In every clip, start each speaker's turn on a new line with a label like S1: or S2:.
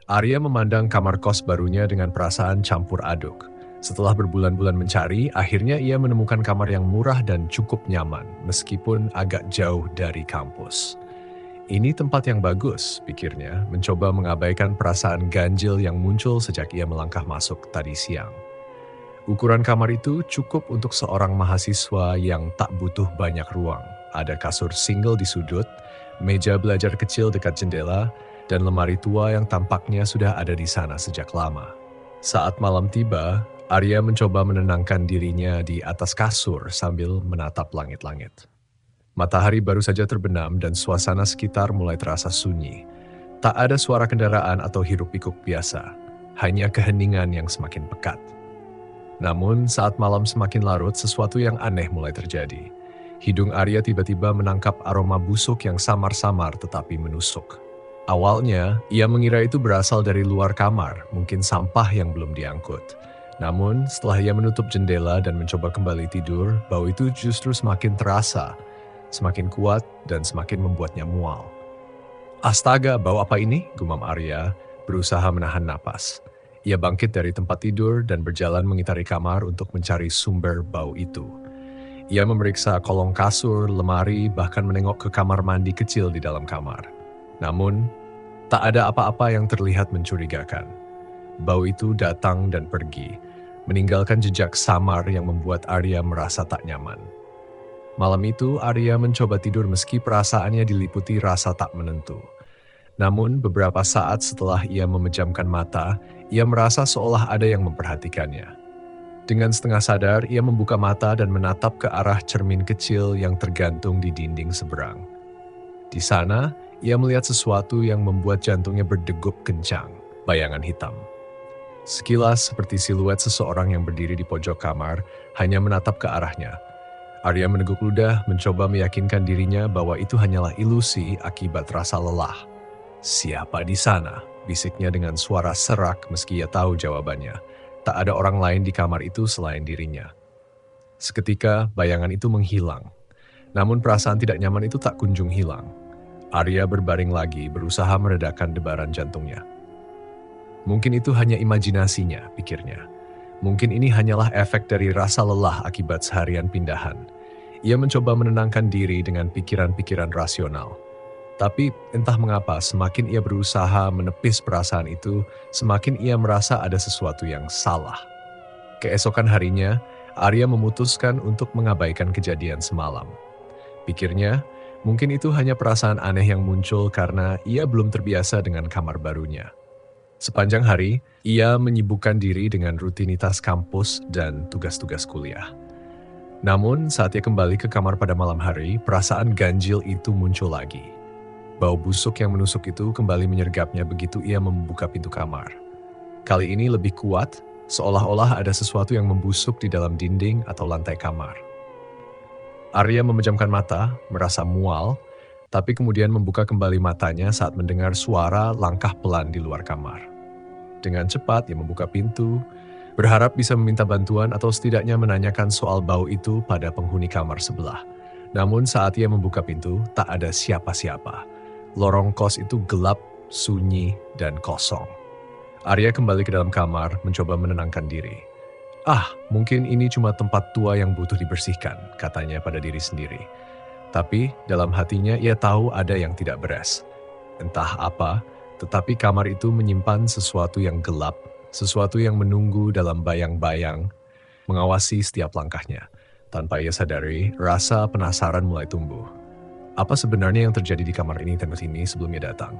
S1: Arya memandang kamar kos barunya dengan perasaan campur aduk. Setelah berbulan-bulan mencari, akhirnya ia menemukan kamar yang murah dan cukup nyaman, meskipun agak jauh dari kampus. Ini tempat yang bagus, pikirnya, mencoba mengabaikan perasaan ganjil yang muncul sejak ia melangkah masuk tadi siang. Ukuran kamar itu cukup untuk seorang mahasiswa yang tak butuh banyak ruang. Ada kasur single di sudut, meja belajar kecil dekat jendela, dan lemari tua yang tampaknya sudah ada di sana sejak lama. Saat malam tiba, Arya mencoba menenangkan dirinya di atas kasur sambil menatap langit-langit. Matahari baru saja terbenam dan suasana sekitar mulai terasa sunyi. Tak ada suara kendaraan atau hiruk-pikuk biasa, hanya keheningan yang semakin pekat. Namun saat malam semakin larut, sesuatu yang aneh mulai terjadi. Hidung Arya tiba-tiba menangkap aroma busuk yang samar-samar tetapi menusuk. Awalnya, ia mengira itu berasal dari luar kamar, mungkin sampah yang belum diangkut. Namun, setelah ia menutup jendela dan mencoba kembali tidur, bau itu justru semakin terasa, semakin kuat dan semakin membuatnya mual. Astaga, bau apa ini? Gumam Arya, berusaha menahan napas. Ia bangkit dari tempat tidur dan berjalan mengitari kamar untuk mencari sumber bau itu. Ia memeriksa kolong kasur, lemari, bahkan menengok ke kamar mandi kecil di dalam kamar. Namun, tak ada apa-apa yang terlihat mencurigakan. Bau itu datang dan pergi, meninggalkan jejak samar yang membuat Arya merasa tak nyaman. Malam itu, Arya mencoba tidur meski perasaannya diliputi rasa tak menentu. Namun, beberapa saat setelah ia memejamkan mata, ia merasa seolah ada yang memperhatikannya. Dengan setengah sadar, ia membuka mata dan menatap ke arah cermin kecil yang tergantung di dinding seberang. Di sana, ia melihat sesuatu yang membuat jantungnya berdegup kencang, bayangan hitam. Sekilas seperti siluet seseorang yang berdiri di pojok kamar, hanya menatap ke arahnya. Arya meneguk ludah, mencoba meyakinkan dirinya bahwa itu hanyalah ilusi akibat rasa lelah. "Siapa di sana?" bisiknya dengan suara serak meski ia tahu jawabannya. Tak ada orang lain di kamar itu selain dirinya. Seketika, bayangan itu menghilang. Namun perasaan tidak nyaman itu tak kunjung hilang. Arya berbaring lagi, berusaha meredakan debaran jantungnya. Mungkin itu hanya imajinasinya, pikirnya. Mungkin ini hanyalah efek dari rasa lelah akibat seharian pindahan. Ia mencoba menenangkan diri dengan pikiran-pikiran rasional. Tapi entah mengapa semakin ia berusaha menepis perasaan itu, semakin ia merasa ada sesuatu yang salah. Keesokan harinya, Arya memutuskan untuk mengabaikan kejadian semalam. Pikirnya, mungkin itu hanya perasaan aneh yang muncul karena ia belum terbiasa dengan kamar barunya. Sepanjang hari, ia menyibukkan diri dengan rutinitas kampus dan tugas-tugas kuliah. Namun, saat ia kembali ke kamar pada malam hari, perasaan ganjil itu muncul lagi. Bau busuk yang menusuk itu kembali menyergapnya begitu ia membuka pintu kamar. Kali ini lebih kuat, seolah-olah ada sesuatu yang membusuk di dalam dinding atau lantai kamar. Arya memejamkan mata, merasa mual, tapi kemudian membuka kembali matanya saat mendengar suara langkah pelan di luar kamar. Dengan cepat ia membuka pintu, berharap bisa meminta bantuan atau setidaknya menanyakan soal bau itu pada penghuni kamar sebelah. Namun saat ia membuka pintu, tak ada siapa-siapa. Lorong kos itu gelap, sunyi, dan kosong. Arya kembali ke dalam kamar, mencoba menenangkan diri. Mungkin ini cuma tempat tua yang butuh dibersihkan, katanya pada diri sendiri. Tapi dalam hatinya ia tahu ada yang tidak beres. Entah apa, tetapi kamar itu menyimpan sesuatu yang gelap, sesuatu yang menunggu dalam bayang-bayang, mengawasi setiap langkahnya. Tanpa ia sadari, rasa penasaran mulai tumbuh. Apa sebenarnya yang terjadi di kamar ini sebelum ia datang?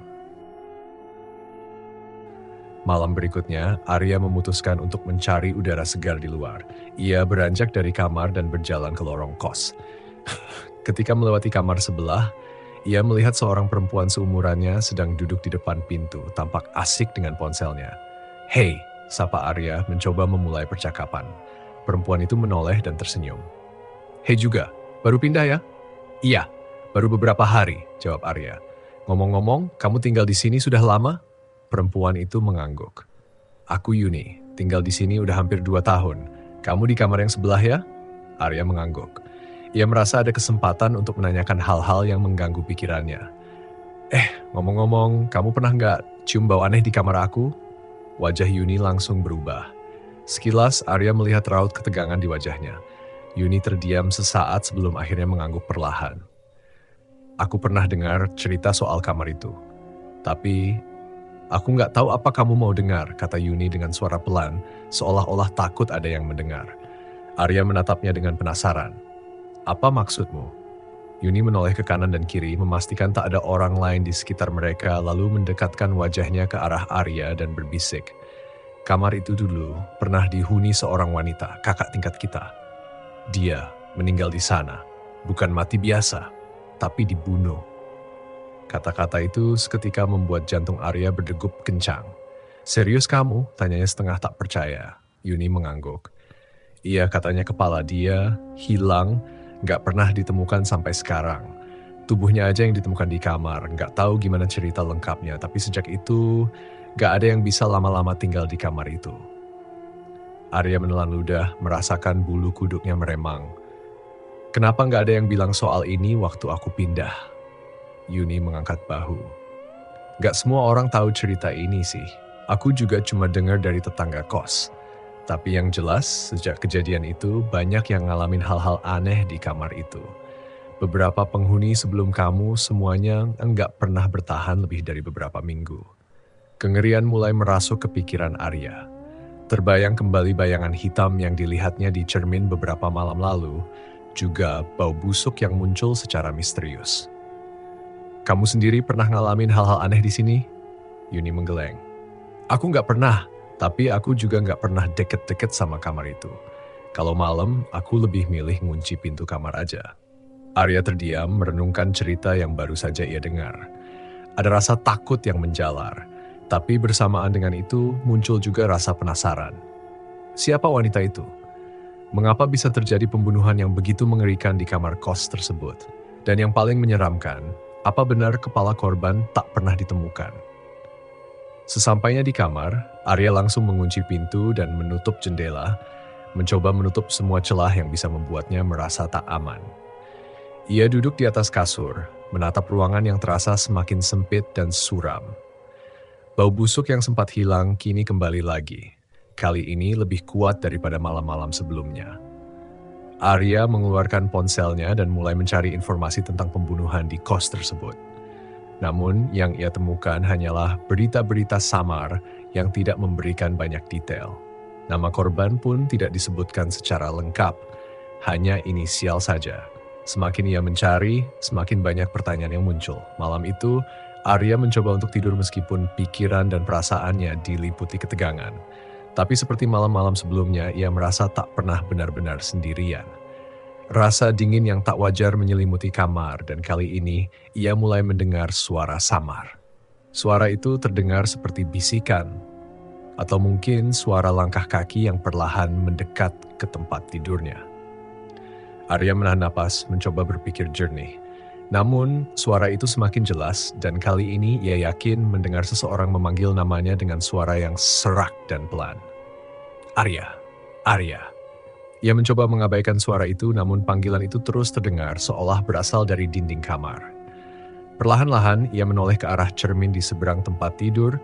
S1: Malam berikutnya, Arya memutuskan untuk mencari udara segar di luar. Ia beranjak dari kamar dan berjalan ke lorong kos. Ketika melewati kamar sebelah, ia melihat seorang perempuan seumurannya sedang duduk di depan pintu, tampak asik dengan ponselnya. "Hei," sapa Arya mencoba memulai percakapan. Perempuan itu menoleh dan tersenyum. "Hei juga, baru pindah ya?" "Iya, baru beberapa hari," jawab Arya. "Ngomong-ngomong, kamu tinggal di sini sudah lama?" Perempuan itu mengangguk. "Aku Yuni, tinggal di sini udah hampir 2 tahun. Kamu di kamar yang sebelah ya?" Arya mengangguk. Ia merasa ada kesempatan untuk menanyakan hal-hal yang mengganggu pikirannya. Ngomong-ngomong, kamu pernah nggak cium bau aneh di kamar aku? Wajah Yuni langsung berubah. Sekilas, Arya melihat raut ketegangan di wajahnya. Yuni terdiam sesaat sebelum akhirnya mengangguk perlahan. Aku pernah dengar cerita soal kamar itu. Tapi, aku nggak tahu apa kamu mau dengar, kata Yuni dengan suara pelan, seolah-olah takut ada yang mendengar. Arya menatapnya dengan penasaran. Apa maksudmu? Yuni menoleh ke kanan dan kiri, memastikan tak ada orang lain di sekitar mereka, lalu mendekatkan wajahnya ke arah Arya dan berbisik. Kamar itu dulu pernah dihuni seorang wanita, kakak tingkat kita. Dia meninggal di sana, bukan mati biasa, tapi dibunuh. Kata-kata itu seketika membuat jantung Arya berdegup kencang. Serius kamu? Tanyanya setengah tak percaya. Yuni mengangguk. Iya, katanya kepala dia hilang, gak pernah ditemukan sampai sekarang. Tubuhnya aja yang ditemukan di kamar, gak tahu gimana cerita lengkapnya, tapi sejak itu gak ada yang bisa lama-lama tinggal di kamar itu. Arya menelan ludah, merasakan bulu kuduknya meremang. Kenapa gak ada yang bilang soal ini waktu aku pindah? Yuni mengangkat bahu. Gak semua orang tahu cerita ini sih. Aku juga cuma dengar dari tetangga kos. Tapi yang jelas, sejak kejadian itu banyak yang ngalamin hal-hal aneh di kamar itu. Beberapa penghuni sebelum kamu semuanya enggak pernah bertahan lebih dari beberapa minggu. Kengerian mulai merasuk ke pikiran Arya. Terbayang kembali bayangan hitam yang dilihatnya di cermin beberapa malam lalu, juga bau busuk yang muncul secara misterius. Kamu sendiri pernah ngalamin hal-hal aneh di sini? Yuni menggeleng. Aku nggak pernah, tapi aku juga nggak pernah deket-deket sama kamar itu. Kalau malam, aku lebih milih ngunci pintu kamar aja. Arya terdiam merenungkan cerita yang baru saja ia dengar. Ada rasa takut yang menjalar, tapi bersamaan dengan itu muncul juga rasa penasaran. Siapa wanita itu? Mengapa bisa terjadi pembunuhan yang begitu mengerikan di kamar kos tersebut? Dan yang paling menyeramkan, apa benar kepala korban tak pernah ditemukan? Sesampainya di kamar, Arya langsung mengunci pintu dan menutup jendela, mencoba menutup semua celah yang bisa membuatnya merasa tak aman. Ia duduk di atas kasur, menatap ruangan yang terasa semakin sempit dan suram. Bau busuk yang sempat hilang kini kembali lagi. Kali ini lebih kuat daripada malam-malam sebelumnya. Arya mengeluarkan ponselnya dan mulai mencari informasi tentang pembunuhan di kos tersebut. Namun yang ia temukan hanyalah berita-berita samar yang tidak memberikan banyak detail. Nama korban pun tidak disebutkan secara lengkap, hanya inisial saja. Semakin ia mencari, semakin banyak pertanyaan yang muncul. Malam itu, Arya mencoba untuk tidur meskipun pikiran dan perasaannya diliputi ketegangan. Tapi seperti malam-malam sebelumnya, ia merasa tak pernah benar-benar sendirian. Rasa dingin yang tak wajar menyelimuti kamar dan kali ini ia mulai mendengar suara samar. Suara itu terdengar seperti bisikan atau mungkin suara langkah kaki yang perlahan mendekat ke tempat tidurnya. Arya menahan napas mencoba berpikir jernih. Namun suara itu semakin jelas dan kali ini ia yakin mendengar seseorang memanggil namanya dengan suara yang serak dan pelan. Arya, Arya. Ia mencoba mengabaikan suara itu, namun panggilan itu terus terdengar seolah berasal dari dinding kamar. Perlahan-lahan ia menoleh ke arah cermin di seberang tempat tidur,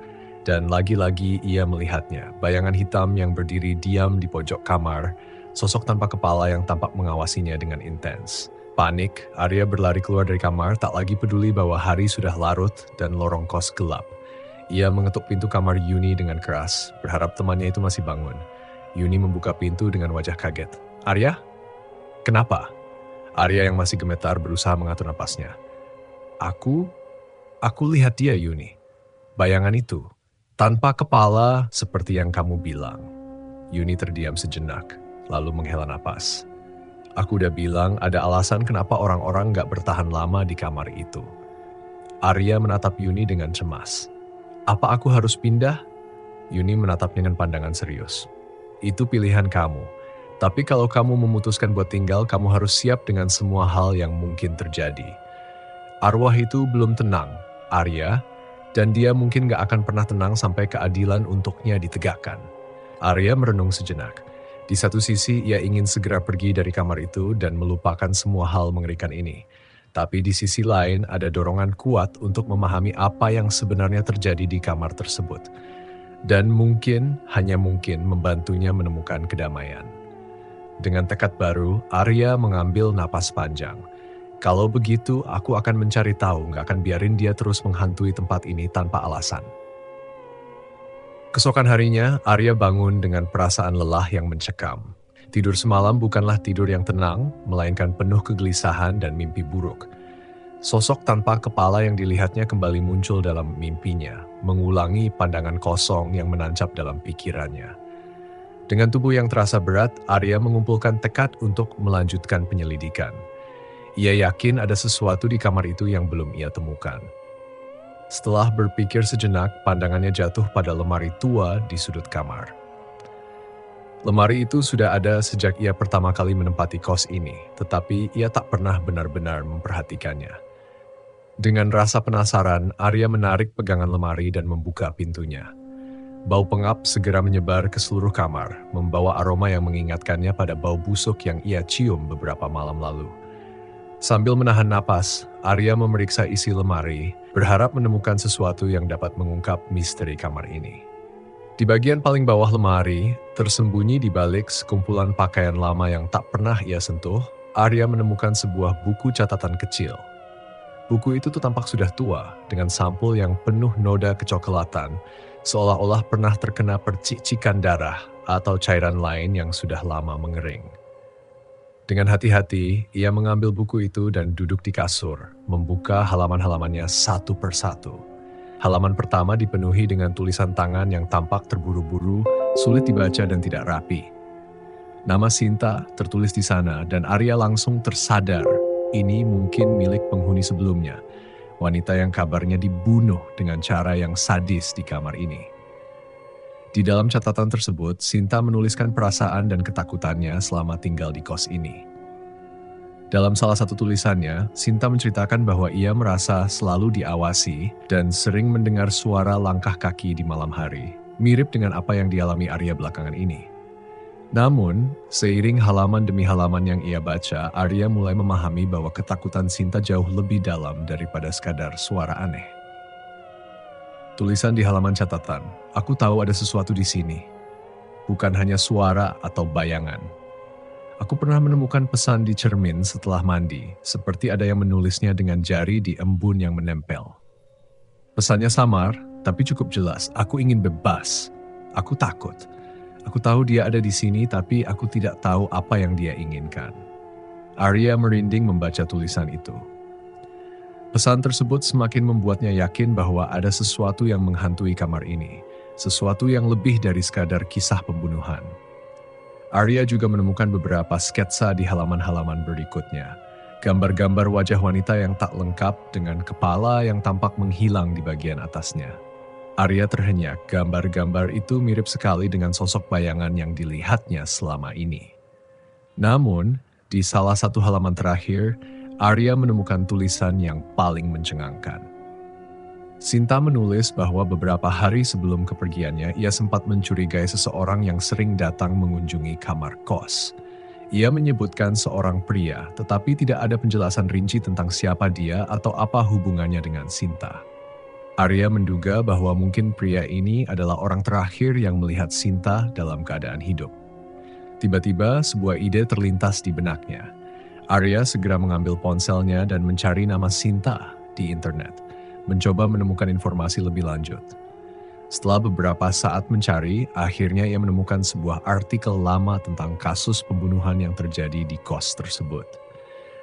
S1: dan lagi-lagi ia melihatnya, bayangan hitam yang berdiri diam di pojok kamar, sosok tanpa kepala yang tampak mengawasinya dengan intens. Panik, Arya berlari keluar dari kamar, tak lagi peduli bahwa hari sudah larut dan lorong kos gelap. Ia mengetuk pintu kamar Yuni dengan keras, berharap temannya itu masih bangun. Yuni membuka pintu dengan wajah kaget. Arya? Kenapa? Arya yang masih gemetar berusaha mengatur napasnya. Aku lihat dia, Yuni. Bayangan itu, tanpa kepala seperti yang kamu bilang. Yuni terdiam sejenak, lalu menghela napas. Aku udah bilang ada alasan kenapa orang-orang gak bertahan lama di kamar itu. Arya menatap Yuni dengan cemas. Apa aku harus pindah? Yuni menatapnya dengan pandangan serius. Itu pilihan kamu. Tapi kalau kamu memutuskan buat tinggal, kamu harus siap dengan semua hal yang mungkin terjadi. Arwah itu belum tenang, Arya, dan dia mungkin gak akan pernah tenang sampai keadilan untuknya ditegakkan. Arya merenung sejenak. Di satu sisi, ia ingin segera pergi dari kamar itu dan melupakan semua hal mengerikan ini. Tapi di sisi lain ada dorongan kuat untuk memahami apa yang sebenarnya terjadi di kamar tersebut. Dan mungkin, hanya mungkin membantunya menemukan kedamaian. Dengan tekad baru, Arya mengambil napas panjang. Kalau begitu, aku akan mencari tahu, nggak akan biarin dia terus menghantui tempat ini tanpa alasan. Keesokan harinya, Arya bangun dengan perasaan lelah yang mencekam. Tidur semalam bukanlah tidur yang tenang, melainkan penuh kegelisahan dan mimpi buruk. Sosok tanpa kepala yang dilihatnya kembali muncul dalam mimpinya, mengulangi pandangan kosong yang menancap dalam pikirannya. Dengan tubuh yang terasa berat, Arya mengumpulkan tekad untuk melanjutkan penyelidikan. Ia yakin ada sesuatu di kamar itu yang belum ia temukan. Setelah berpikir sejenak, pandangannya jatuh pada lemari tua di sudut kamar. Lemari itu sudah ada sejak ia pertama kali menempati kos ini, tetapi ia tak pernah benar-benar memperhatikannya. Dengan rasa penasaran, Arya menarik pegangan lemari dan membuka pintunya. Bau pengap segera menyebar ke seluruh kamar, membawa aroma yang mengingatkannya pada bau busuk yang ia cium beberapa malam lalu. Sambil menahan napas, Arya memeriksa isi lemari, berharap menemukan sesuatu yang dapat mengungkap misteri kamar ini. Di bagian paling bawah lemari, tersembunyi di balik sekumpulan pakaian lama yang tak pernah ia sentuh, Arya menemukan sebuah buku catatan kecil. Buku itu tampak sudah tua, dengan sampul yang penuh noda kecoklatan, seolah-olah pernah terkena percicikan darah atau cairan lain yang sudah lama mengering. Dengan hati-hati, ia mengambil buku itu dan duduk di kasur, membuka halaman-halamannya satu persatu. Halaman pertama dipenuhi dengan tulisan tangan yang tampak terburu-buru, sulit dibaca dan tidak rapi. Nama Sinta tertulis di sana dan Arya langsung tersadar, ini mungkin milik penghuni sebelumnya, wanita yang kabarnya dibunuh dengan cara yang sadis di kamar ini. Di dalam catatan tersebut, Sinta menuliskan perasaan dan ketakutannya selama tinggal di kos ini. Dalam salah satu tulisannya, Sinta menceritakan bahwa ia merasa selalu diawasi dan sering mendengar suara langkah kaki di malam hari, mirip dengan apa yang dialami Arya belakangan ini. Namun, seiring halaman demi halaman yang ia baca, Arya mulai memahami bahwa ketakutan Sinta jauh lebih dalam daripada sekadar suara aneh. Tulisan di halaman catatan, aku tahu ada sesuatu di sini. Bukan hanya suara atau bayangan. Aku pernah menemukan pesan di cermin setelah mandi, seperti ada yang menulisnya dengan jari di embun yang menempel. Pesannya samar, tapi cukup jelas. Aku ingin bebas. Aku takut. Aku tahu dia ada di sini, tapi aku tidak tahu apa yang dia inginkan. Arya merinding membaca tulisan itu. Pesan tersebut semakin membuatnya yakin bahwa ada sesuatu yang menghantui kamar ini, sesuatu yang lebih dari sekadar kisah pembunuhan. Arya juga menemukan beberapa sketsa di halaman-halaman berikutnya, gambar-gambar wajah wanita yang tak lengkap dengan kepala yang tampak menghilang di bagian atasnya. Arya terhenyak, gambar-gambar itu mirip sekali dengan sosok bayangan yang dilihatnya selama ini. Namun, di salah satu halaman terakhir, Arya menemukan tulisan yang paling mencengangkan. Sinta menulis bahwa beberapa hari sebelum kepergiannya, ia sempat mencurigai seseorang yang sering datang mengunjungi kamar kos. Ia menyebutkan seorang pria, tetapi tidak ada penjelasan rinci tentang siapa dia atau apa hubungannya dengan Sinta. Arya menduga bahwa mungkin pria ini adalah orang terakhir yang melihat Sinta dalam keadaan hidup. Tiba-tiba, sebuah ide terlintas di benaknya. Arya segera mengambil ponselnya dan mencari nama Sinta di internet, mencoba menemukan informasi lebih lanjut. Setelah beberapa saat mencari, akhirnya ia menemukan sebuah artikel lama tentang kasus pembunuhan yang terjadi di kos tersebut.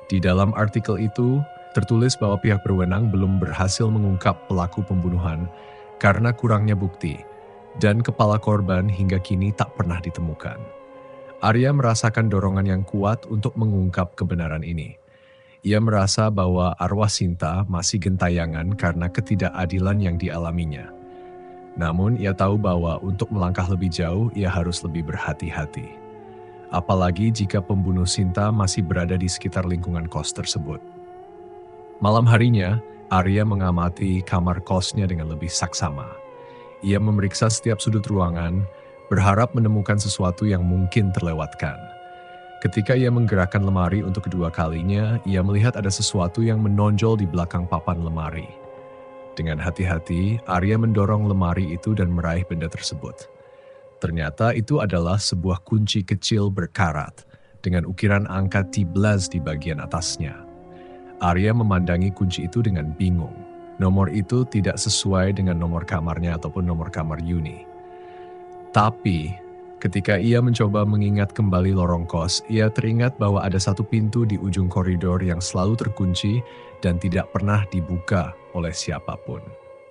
S1: Di dalam artikel itu, tertulis bahwa pihak berwenang belum berhasil mengungkap pelaku pembunuhan karena kurangnya bukti, dan kepala korban hingga kini tak pernah ditemukan. Arya merasakan dorongan yang kuat untuk mengungkap kebenaran ini. Ia merasa bahwa arwah Sinta masih gentayangan karena ketidakadilan yang dialaminya. Namun ia tahu bahwa untuk melangkah lebih jauh, ia harus lebih berhati-hati. Apalagi jika pembunuh Sinta masih berada di sekitar lingkungan kos tersebut. Malam harinya, Arya mengamati kamar kosnya dengan lebih saksama. Ia memeriksa setiap sudut ruangan, berharap menemukan sesuatu yang mungkin terlewatkan. Ketika ia menggerakkan lemari untuk kedua kalinya, ia melihat ada sesuatu yang menonjol di belakang papan lemari. Dengan hati-hati, Arya mendorong lemari itu dan meraih benda tersebut. Ternyata itu adalah sebuah kunci kecil berkarat dengan ukiran angka 13 di bagian atasnya. Arya memandangi kunci itu dengan bingung. Nomor itu tidak sesuai dengan nomor kamarnya ataupun nomor kamar Yuni. Tapi, ketika ia mencoba mengingat kembali lorong kos, ia teringat bahwa ada satu pintu di ujung koridor yang selalu terkunci dan tidak pernah dibuka oleh siapapun.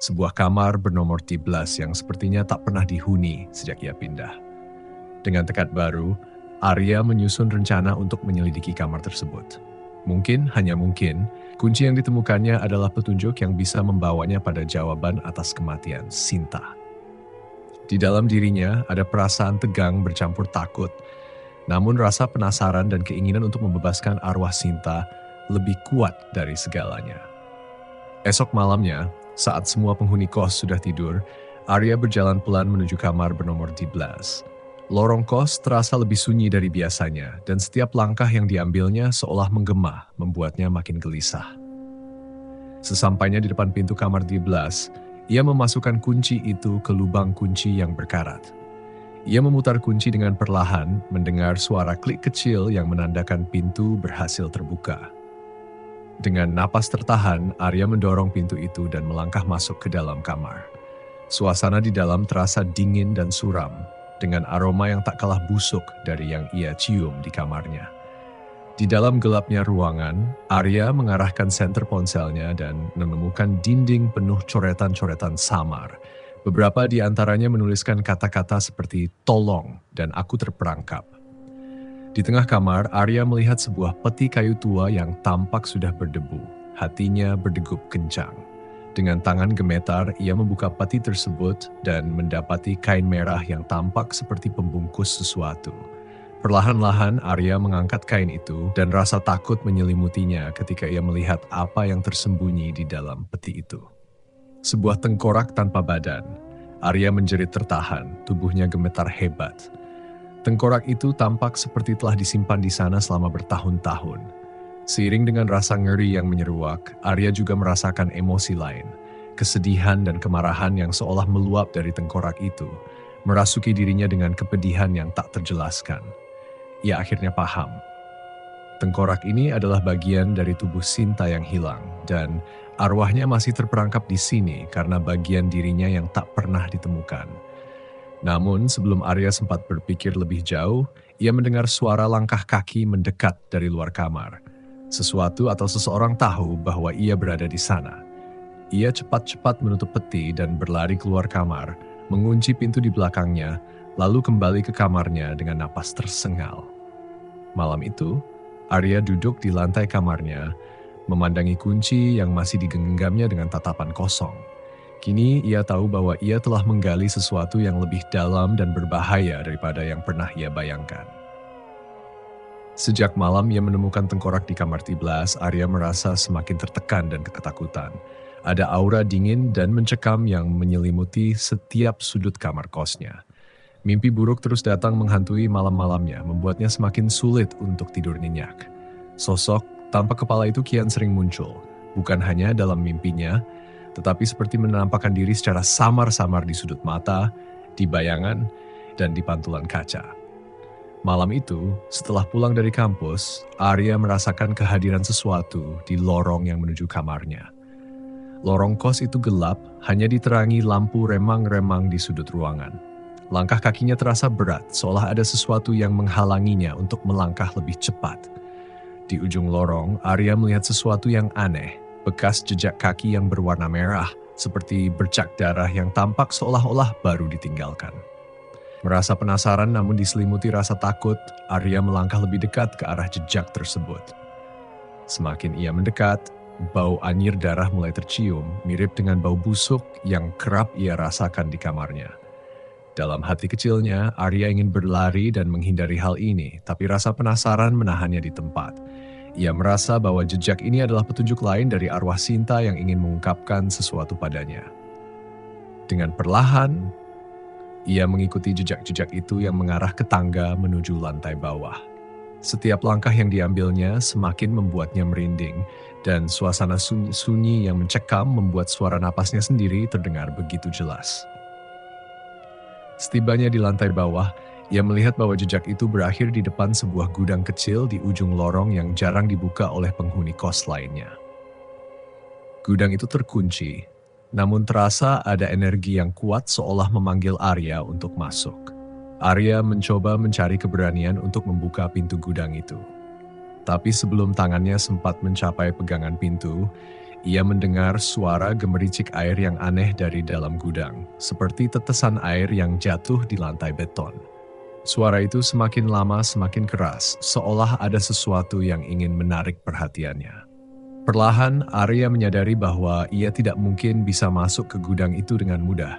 S1: Sebuah kamar bernomor 13 yang sepertinya tak pernah dihuni sejak ia pindah. Dengan tekad baru, Arya menyusun rencana untuk menyelidiki kamar tersebut. Mungkin, hanya mungkin, kunci yang ditemukannya adalah petunjuk yang bisa membawanya pada jawaban atas kematian Sinta. Di dalam dirinya ada perasaan tegang bercampur takut, namun rasa penasaran dan keinginan untuk membebaskan arwah Sinta lebih kuat dari segalanya. Esok malamnya, saat semua penghuni kos sudah tidur, Arya berjalan pelan menuju kamar bernomor 13. Lorong kos terasa lebih sunyi dari biasanya, dan setiap langkah yang diambilnya seolah menggema, membuatnya makin gelisah. Sesampainya di depan pintu kamar 13, ia memasukkan kunci itu ke lubang kunci yang berkarat. Ia memutar kunci dengan perlahan, mendengar suara klik kecil yang menandakan pintu berhasil terbuka. Dengan napas tertahan, Arya mendorong pintu itu dan melangkah masuk ke dalam kamar. Suasana di dalam terasa dingin dan suram, dengan aroma yang tak kalah busuk dari yang ia cium di kamarnya. Di dalam gelapnya ruangan, Arya mengarahkan senter ponselnya dan menemukan dinding penuh coretan-coretan samar. Beberapa di antaranya menuliskan kata-kata seperti "tolong" dan "aku terperangkap". Di tengah kamar, Arya melihat sebuah peti kayu tua yang tampak sudah berdebu. Hatinya berdegup kencang. Dengan tangan gemetar, ia membuka peti tersebut dan mendapati kain merah yang tampak seperti pembungkus sesuatu. Perlahan-lahan Arya mengangkat kain itu dan rasa takut menyelimutinya ketika ia melihat apa yang tersembunyi di dalam peti itu. Sebuah tengkorak tanpa badan. Arya menjerit tertahan, tubuhnya gemetar hebat. Tengkorak itu tampak seperti telah disimpan di sana selama bertahun-tahun. Seiring dengan rasa ngeri yang menyeruak, Arya juga merasakan emosi lain. Kesedihan dan kemarahan yang seolah meluap dari tengkorak itu, merasuki dirinya dengan kepedihan yang tak terjelaskan. Ia akhirnya paham. Tengkorak ini adalah bagian dari tubuh Sinta yang hilang, dan arwahnya masih terperangkap di sini karena bagian dirinya yang tak pernah ditemukan. Namun sebelum Arya sempat berpikir lebih jauh, ia mendengar suara langkah kaki mendekat dari luar kamar. Sesuatu atau seseorang tahu bahwa ia berada di sana. Ia cepat-cepat menutup peti dan berlari keluar kamar, mengunci pintu di belakangnya, lalu kembali ke kamarnya dengan napas tersengal. Malam itu, Arya duduk di lantai kamarnya, memandangi kunci yang masih digenggamnya dengan tatapan kosong. Kini ia tahu bahwa ia telah menggali sesuatu yang lebih dalam dan berbahaya daripada yang pernah ia bayangkan. Sejak malam ia menemukan tengkorak di kamar 13, Arya merasa semakin tertekan dan ketakutan. Ada aura dingin dan mencekam yang menyelimuti setiap sudut kamar kosnya. Mimpi buruk terus datang menghantui malam-malamnya, membuatnya semakin sulit untuk tidur nyenyak. Sosok tanpa kepala itu kian sering muncul, bukan hanya dalam mimpinya, tetapi seperti menampakkan diri secara samar-samar di sudut mata, di bayangan, dan di pantulan kaca. Malam itu, setelah pulang dari kampus, Arya merasakan kehadiran sesuatu di lorong yang menuju kamarnya. Lorong kos itu gelap, hanya diterangi lampu remang-remang di sudut ruangan. Langkah kakinya terasa berat, seolah ada sesuatu yang menghalanginya untuk melangkah lebih cepat. Di ujung lorong, Arya melihat sesuatu yang aneh, bekas jejak kaki yang berwarna merah, seperti bercak darah yang tampak seolah-olah baru ditinggalkan. Merasa penasaran namun diselimuti rasa takut, Arya melangkah lebih dekat ke arah jejak tersebut. Semakin ia mendekat, bau anyir darah mulai tercium, mirip dengan bau busuk yang kerap ia rasakan di kamarnya. Dalam hati kecilnya, Arya ingin berlari dan menghindari hal ini, tapi rasa penasaran menahannya di tempat. Ia merasa bahwa jejak ini adalah petunjuk lain dari arwah Sinta yang ingin mengungkapkan sesuatu padanya. Dengan perlahan, ia mengikuti jejak-jejak itu yang mengarah ke tangga menuju lantai bawah. Setiap langkah yang diambilnya semakin membuatnya merinding, dan suasana sunyi yang mencekam membuat suara napasnya sendiri terdengar begitu jelas. Setibanya di lantai bawah, ia melihat bahwa jejak itu berakhir di depan sebuah gudang kecil di ujung lorong yang jarang dibuka oleh penghuni kos lainnya. Gudang itu terkunci, namun terasa ada energi yang kuat seolah memanggil Arya untuk masuk. Arya mencoba mencari keberanian untuk membuka pintu gudang itu. Tapi sebelum tangannya sempat mencapai pegangan pintu, ia mendengar suara gemericik air yang aneh dari dalam gudang, seperti tetesan air yang jatuh di lantai beton. Suara itu semakin lama semakin keras, seolah ada sesuatu yang ingin menarik perhatiannya. Perlahan, Arya menyadari bahwa ia tidak mungkin bisa masuk ke gudang itu dengan mudah.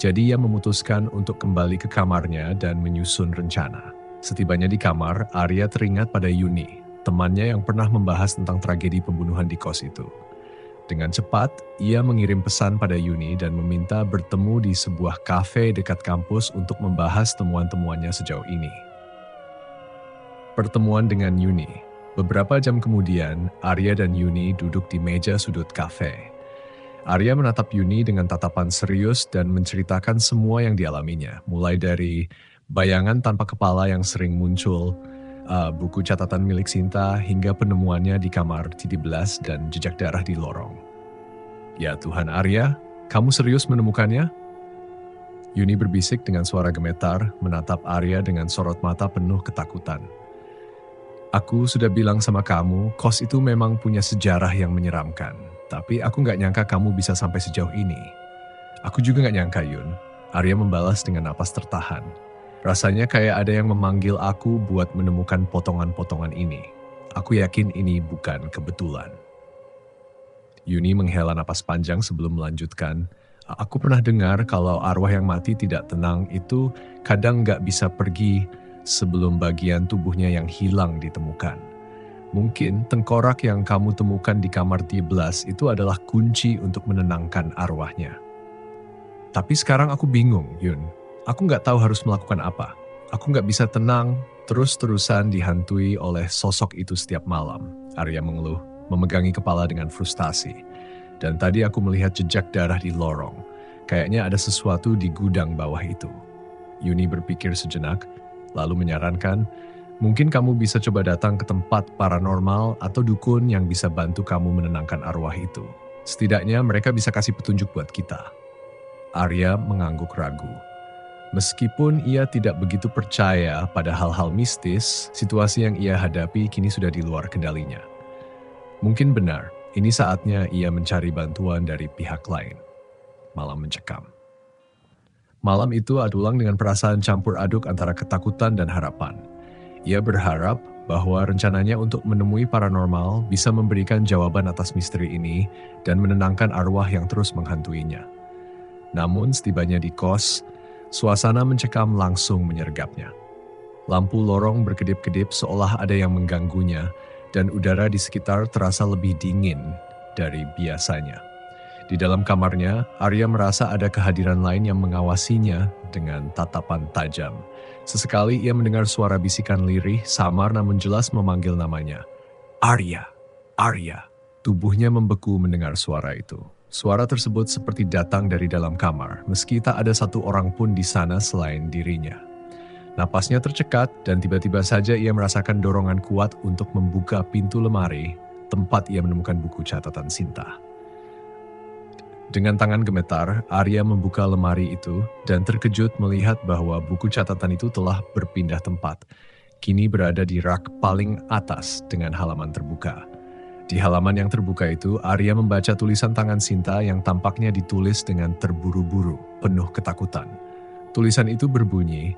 S1: Jadi ia memutuskan untuk kembali ke kamarnya dan menyusun rencana. Setibanya di kamar, Arya teringat pada Yuni, temannya yang pernah membahas tentang tragedi pembunuhan di kos itu. Dengan cepat, ia mengirim pesan pada Yuni dan meminta bertemu di sebuah kafe dekat kampus untuk membahas temuan-temuannya sejauh ini. Pertemuan dengan Yuni. Beberapa jam kemudian, Arya dan Yuni duduk di meja sudut kafe. Arya menatap Yuni dengan tatapan serius dan menceritakan semua yang dialaminya, mulai dari bayangan tanpa kepala yang sering muncul, buku catatan milik Sinta, hingga penemuannya di kamar Titi Belas dan jejak darah di lorong. Ya Tuhan Arya, kamu serius menemukannya? Yuni berbisik dengan suara gemetar, menatap Arya dengan sorot mata penuh ketakutan. Aku sudah bilang sama kamu, kos itu memang punya sejarah yang menyeramkan. Tapi aku nggak nyangka kamu bisa sampai sejauh ini. Aku juga nggak nyangka, Yun. Arya membalas dengan napas tertahan. Rasanya kayak ada yang memanggil aku buat menemukan potongan-potongan ini. Aku yakin ini bukan kebetulan. Yuni menghela napas panjang sebelum melanjutkan. Aku pernah dengar kalau arwah yang mati tidak tenang itu kadang nggak bisa pergi sebelum bagian tubuhnya yang hilang ditemukan. Mungkin tengkorak yang kamu temukan di kamar 13 itu adalah kunci untuk menenangkan arwahnya. Tapi sekarang aku bingung, Yun. Aku nggak tahu harus melakukan apa. Aku nggak bisa tenang, terus-terusan dihantui oleh sosok itu setiap malam. Arya mengeluh, memegangi kepala dengan frustasi. Dan tadi aku melihat jejak darah di lorong. Kayaknya ada sesuatu di gudang bawah itu. Yuni berpikir sejenak, lalu menyarankan, mungkin kamu bisa coba datang ke tempat paranormal atau dukun yang bisa bantu kamu menenangkan arwah itu. Setidaknya mereka bisa kasih petunjuk buat kita. Arya mengangguk ragu. Meskipun ia tidak begitu percaya pada hal-hal mistis, situasi yang ia hadapi kini sudah di luar kendalinya. Mungkin benar, ini saatnya ia mencari bantuan dari pihak lain. Malam mencekam. Malam itu adulang dengan perasaan campur aduk antara ketakutan dan harapan. Ia berharap bahwa rencananya untuk menemui paranormal bisa memberikan jawaban atas misteri ini dan menenangkan arwah yang terus menghantuinya. Namun setibanya di kos, suasana mencekam langsung menyergapnya. Lampu lorong berkedip-kedip seolah ada yang mengganggunya dan udara di sekitar terasa lebih dingin dari biasanya. Di dalam kamarnya, Arya merasa ada kehadiran lain yang mengawasinya dengan tatapan tajam. Sesekali ia mendengar suara bisikan lirih, samar namun jelas memanggil namanya. Arya, Arya. Tubuhnya membeku mendengar suara itu. Suara tersebut seperti datang dari dalam kamar, meski tak ada satu orang pun di sana selain dirinya. Napasnya tercekat dan tiba-tiba saja ia merasakan dorongan kuat untuk membuka pintu lemari, tempat ia menemukan buku catatan Sinta. Dengan tangan gemetar, Arya membuka lemari itu dan terkejut melihat bahwa buku catatan itu telah berpindah tempat. Kini berada di rak paling atas dengan halaman terbuka. Di halaman yang terbuka itu, Arya membaca tulisan tangan Sinta yang tampaknya ditulis dengan terburu-buru, penuh ketakutan. Tulisan itu berbunyi,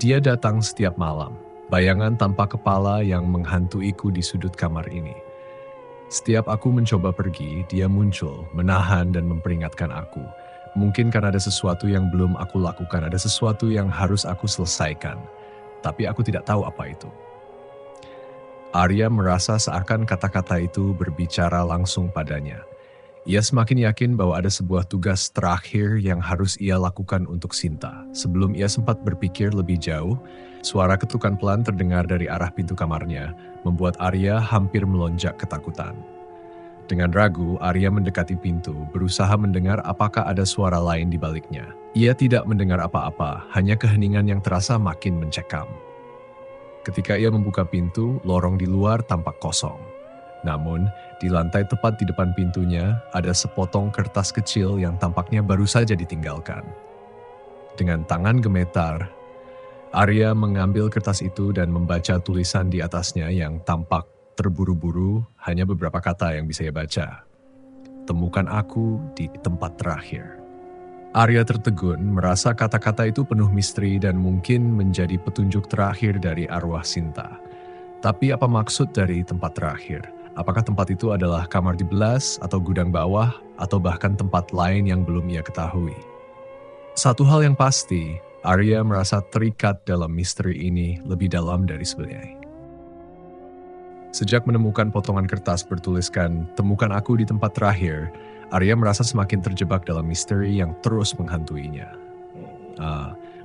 S1: "Dia datang setiap malam, bayangan tanpa kepala yang menghantuiku di sudut kamar ini. Setiap aku mencoba pergi, dia muncul, menahan dan memperingatkan aku. Mungkin karena ada sesuatu yang belum aku lakukan, ada sesuatu yang harus aku selesaikan. Tapi aku tidak tahu apa itu." Arya merasa seakan kata-kata itu berbicara langsung padanya. Ia semakin yakin bahwa ada sebuah tugas terakhir yang harus ia lakukan untuk Sinta. Sebelum ia sempat berpikir lebih jauh, suara ketukan pelan terdengar dari arah pintu kamarnya, membuat Arya hampir melonjak ketakutan. Dengan ragu, Arya mendekati pintu, berusaha mendengar apakah ada suara lain di baliknya. Ia tidak mendengar apa-apa, hanya keheningan yang terasa makin mencekam. Ketika ia membuka pintu, lorong di luar tampak kosong. Namun, di lantai tepat di depan pintunya, ada sepotong kertas kecil yang tampaknya baru saja ditinggalkan. Dengan tangan gemetar, Arya mengambil kertas itu dan membaca tulisan di atasnya yang tampak terburu-buru, hanya beberapa kata yang bisa ia baca. Temukan aku di tempat terakhir. Arya tertegun, merasa kata-kata itu penuh misteri dan mungkin menjadi petunjuk terakhir dari arwah Sinta. Tapi apa maksud dari tempat terakhir? Apakah tempat itu adalah kamar di belas, atau gudang bawah, atau bahkan tempat lain yang belum ia ketahui? Satu hal yang pasti, Arya merasa terikat dalam misteri ini lebih dalam dari sebelumnya. Sejak menemukan potongan kertas bertuliskan, "Temukan aku di tempat terakhir," Arya merasa semakin terjebak dalam misteri yang terus menghantuinya.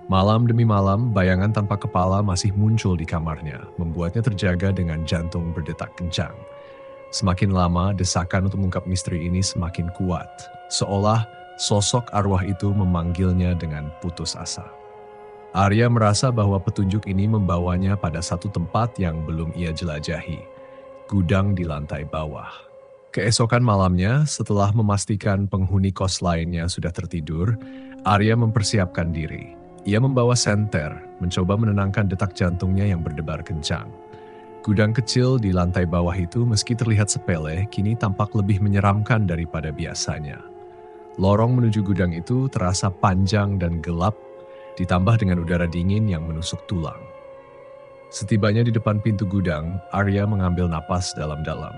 S1: Malam demi malam, bayangan tanpa kepala masih muncul di kamarnya, membuatnya terjaga dengan jantung berdetak kencang. Semakin lama, desakan untuk mengungkap misteri ini semakin kuat, seolah sosok arwah itu memanggilnya dengan putus asa. Arya merasa bahwa petunjuk ini membawanya pada satu tempat yang belum ia jelajahi, gudang di lantai bawah. Keesokan malamnya, setelah memastikan penghuni kos lainnya sudah tertidur, Arya mempersiapkan diri. Ia membawa senter, mencoba menenangkan detak jantungnya yang berdebar kencang. Gudang kecil di lantai bawah itu meski terlihat sepele, kini tampak lebih menyeramkan daripada biasanya. Lorong menuju gudang itu terasa panjang dan gelap, ditambah dengan udara dingin yang menusuk tulang. Setibanya di depan pintu gudang, Arya mengambil napas dalam-dalam.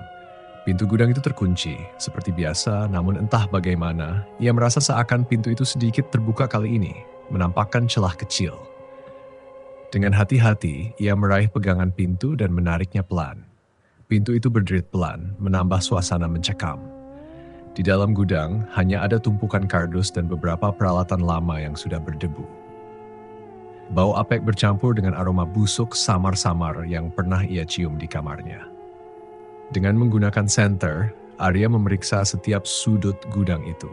S1: Pintu gudang itu terkunci, seperti biasa, namun entah bagaimana, ia merasa seakan pintu itu sedikit terbuka kali ini, menampakkan celah kecil. Dengan hati-hati, ia meraih pegangan pintu dan menariknya pelan. Pintu itu berderit pelan, menambah suasana mencekam. Di dalam gudang, hanya ada tumpukan kardus dan beberapa peralatan lama yang sudah berdebu. Bau apek bercampur dengan aroma busuk samar-samar yang pernah ia cium di kamarnya. Dengan menggunakan senter, Arya memeriksa setiap sudut gudang itu.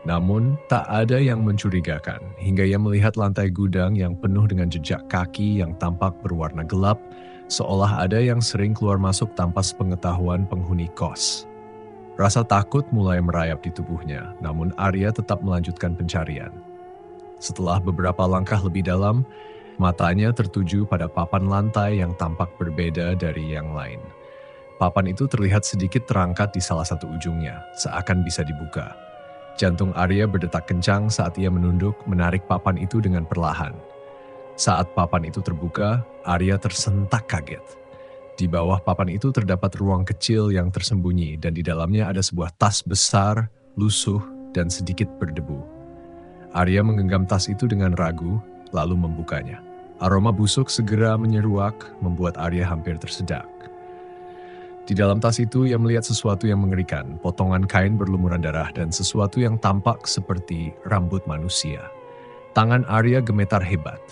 S1: Namun, tak ada yang mencurigakan hingga ia melihat lantai gudang yang penuh dengan jejak kaki yang tampak berwarna gelap, seolah ada yang sering keluar masuk tanpa sepengetahuan penghuni kos. Rasa takut mulai merayap di tubuhnya, namun Arya tetap melanjutkan pencarian. Setelah beberapa langkah lebih dalam, matanya tertuju pada papan lantai yang tampak berbeda dari yang lain. Papan itu terlihat sedikit terangkat di salah satu ujungnya, seakan bisa dibuka. Jantung Arya berdetak kencang saat ia menunduk menarik papan itu dengan perlahan. Saat papan itu terbuka, Arya tersentak kaget. Di bawah papan itu terdapat ruang kecil yang tersembunyi dan di dalamnya ada sebuah tas besar, lusuh, dan sedikit berdebu. Arya menggenggam tas itu dengan ragu, lalu membukanya. Aroma busuk segera menyeruak, membuat Arya hampir tersedak. Di dalam tas itu ia melihat sesuatu yang mengerikan, potongan kain berlumuran darah dan sesuatu yang tampak seperti rambut manusia. Tangan Arya gemetar hebat.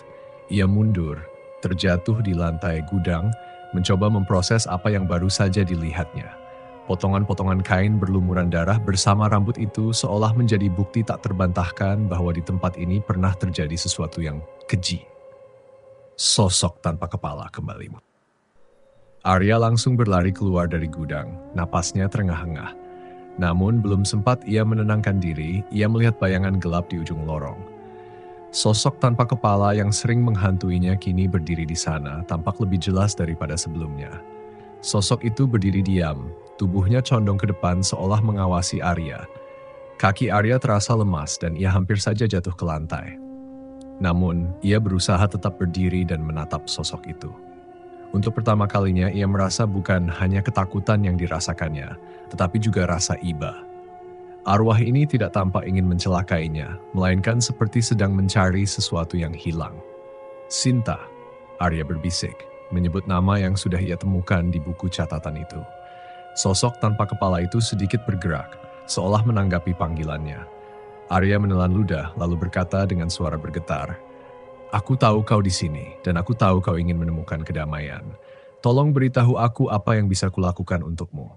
S1: Ia mundur, terjatuh di lantai gudang, mencoba memproses apa yang baru saja dilihatnya. Potongan-potongan kain berlumuran darah bersama rambut itu seolah menjadi bukti tak terbantahkan bahwa di tempat ini pernah terjadi sesuatu yang keji. Sosok tanpa kepala kembali. Arya langsung berlari keluar dari gudang, napasnya terengah-engah. Namun belum sempat ia menenangkan diri, ia melihat bayangan gelap di ujung lorong. Sosok tanpa kepala yang sering menghantuinya kini berdiri di sana, tampak lebih jelas daripada sebelumnya. Sosok itu berdiri diam, tubuhnya condong ke depan seolah mengawasi Arya. Kaki Arya terasa lemas dan ia hampir saja jatuh ke lantai. Namun, ia berusaha tetap berdiri dan menatap sosok itu. Untuk pertama kalinya ia merasa bukan hanya ketakutan yang dirasakannya, tetapi juga rasa iba. Arwah ini tidak tampak ingin mencelakainya, melainkan seperti sedang mencari sesuatu yang hilang. Sinta, Arya berbisik, menyebut nama yang sudah ia temukan di buku catatan itu. Sosok tanpa kepala itu sedikit bergerak, seolah menanggapi panggilannya. Arya menelan ludah lalu berkata dengan suara bergetar, "Aku tahu kau di sini, dan aku tahu kau ingin menemukan kedamaian. Tolong beritahu aku apa yang bisa kulakukan untukmu."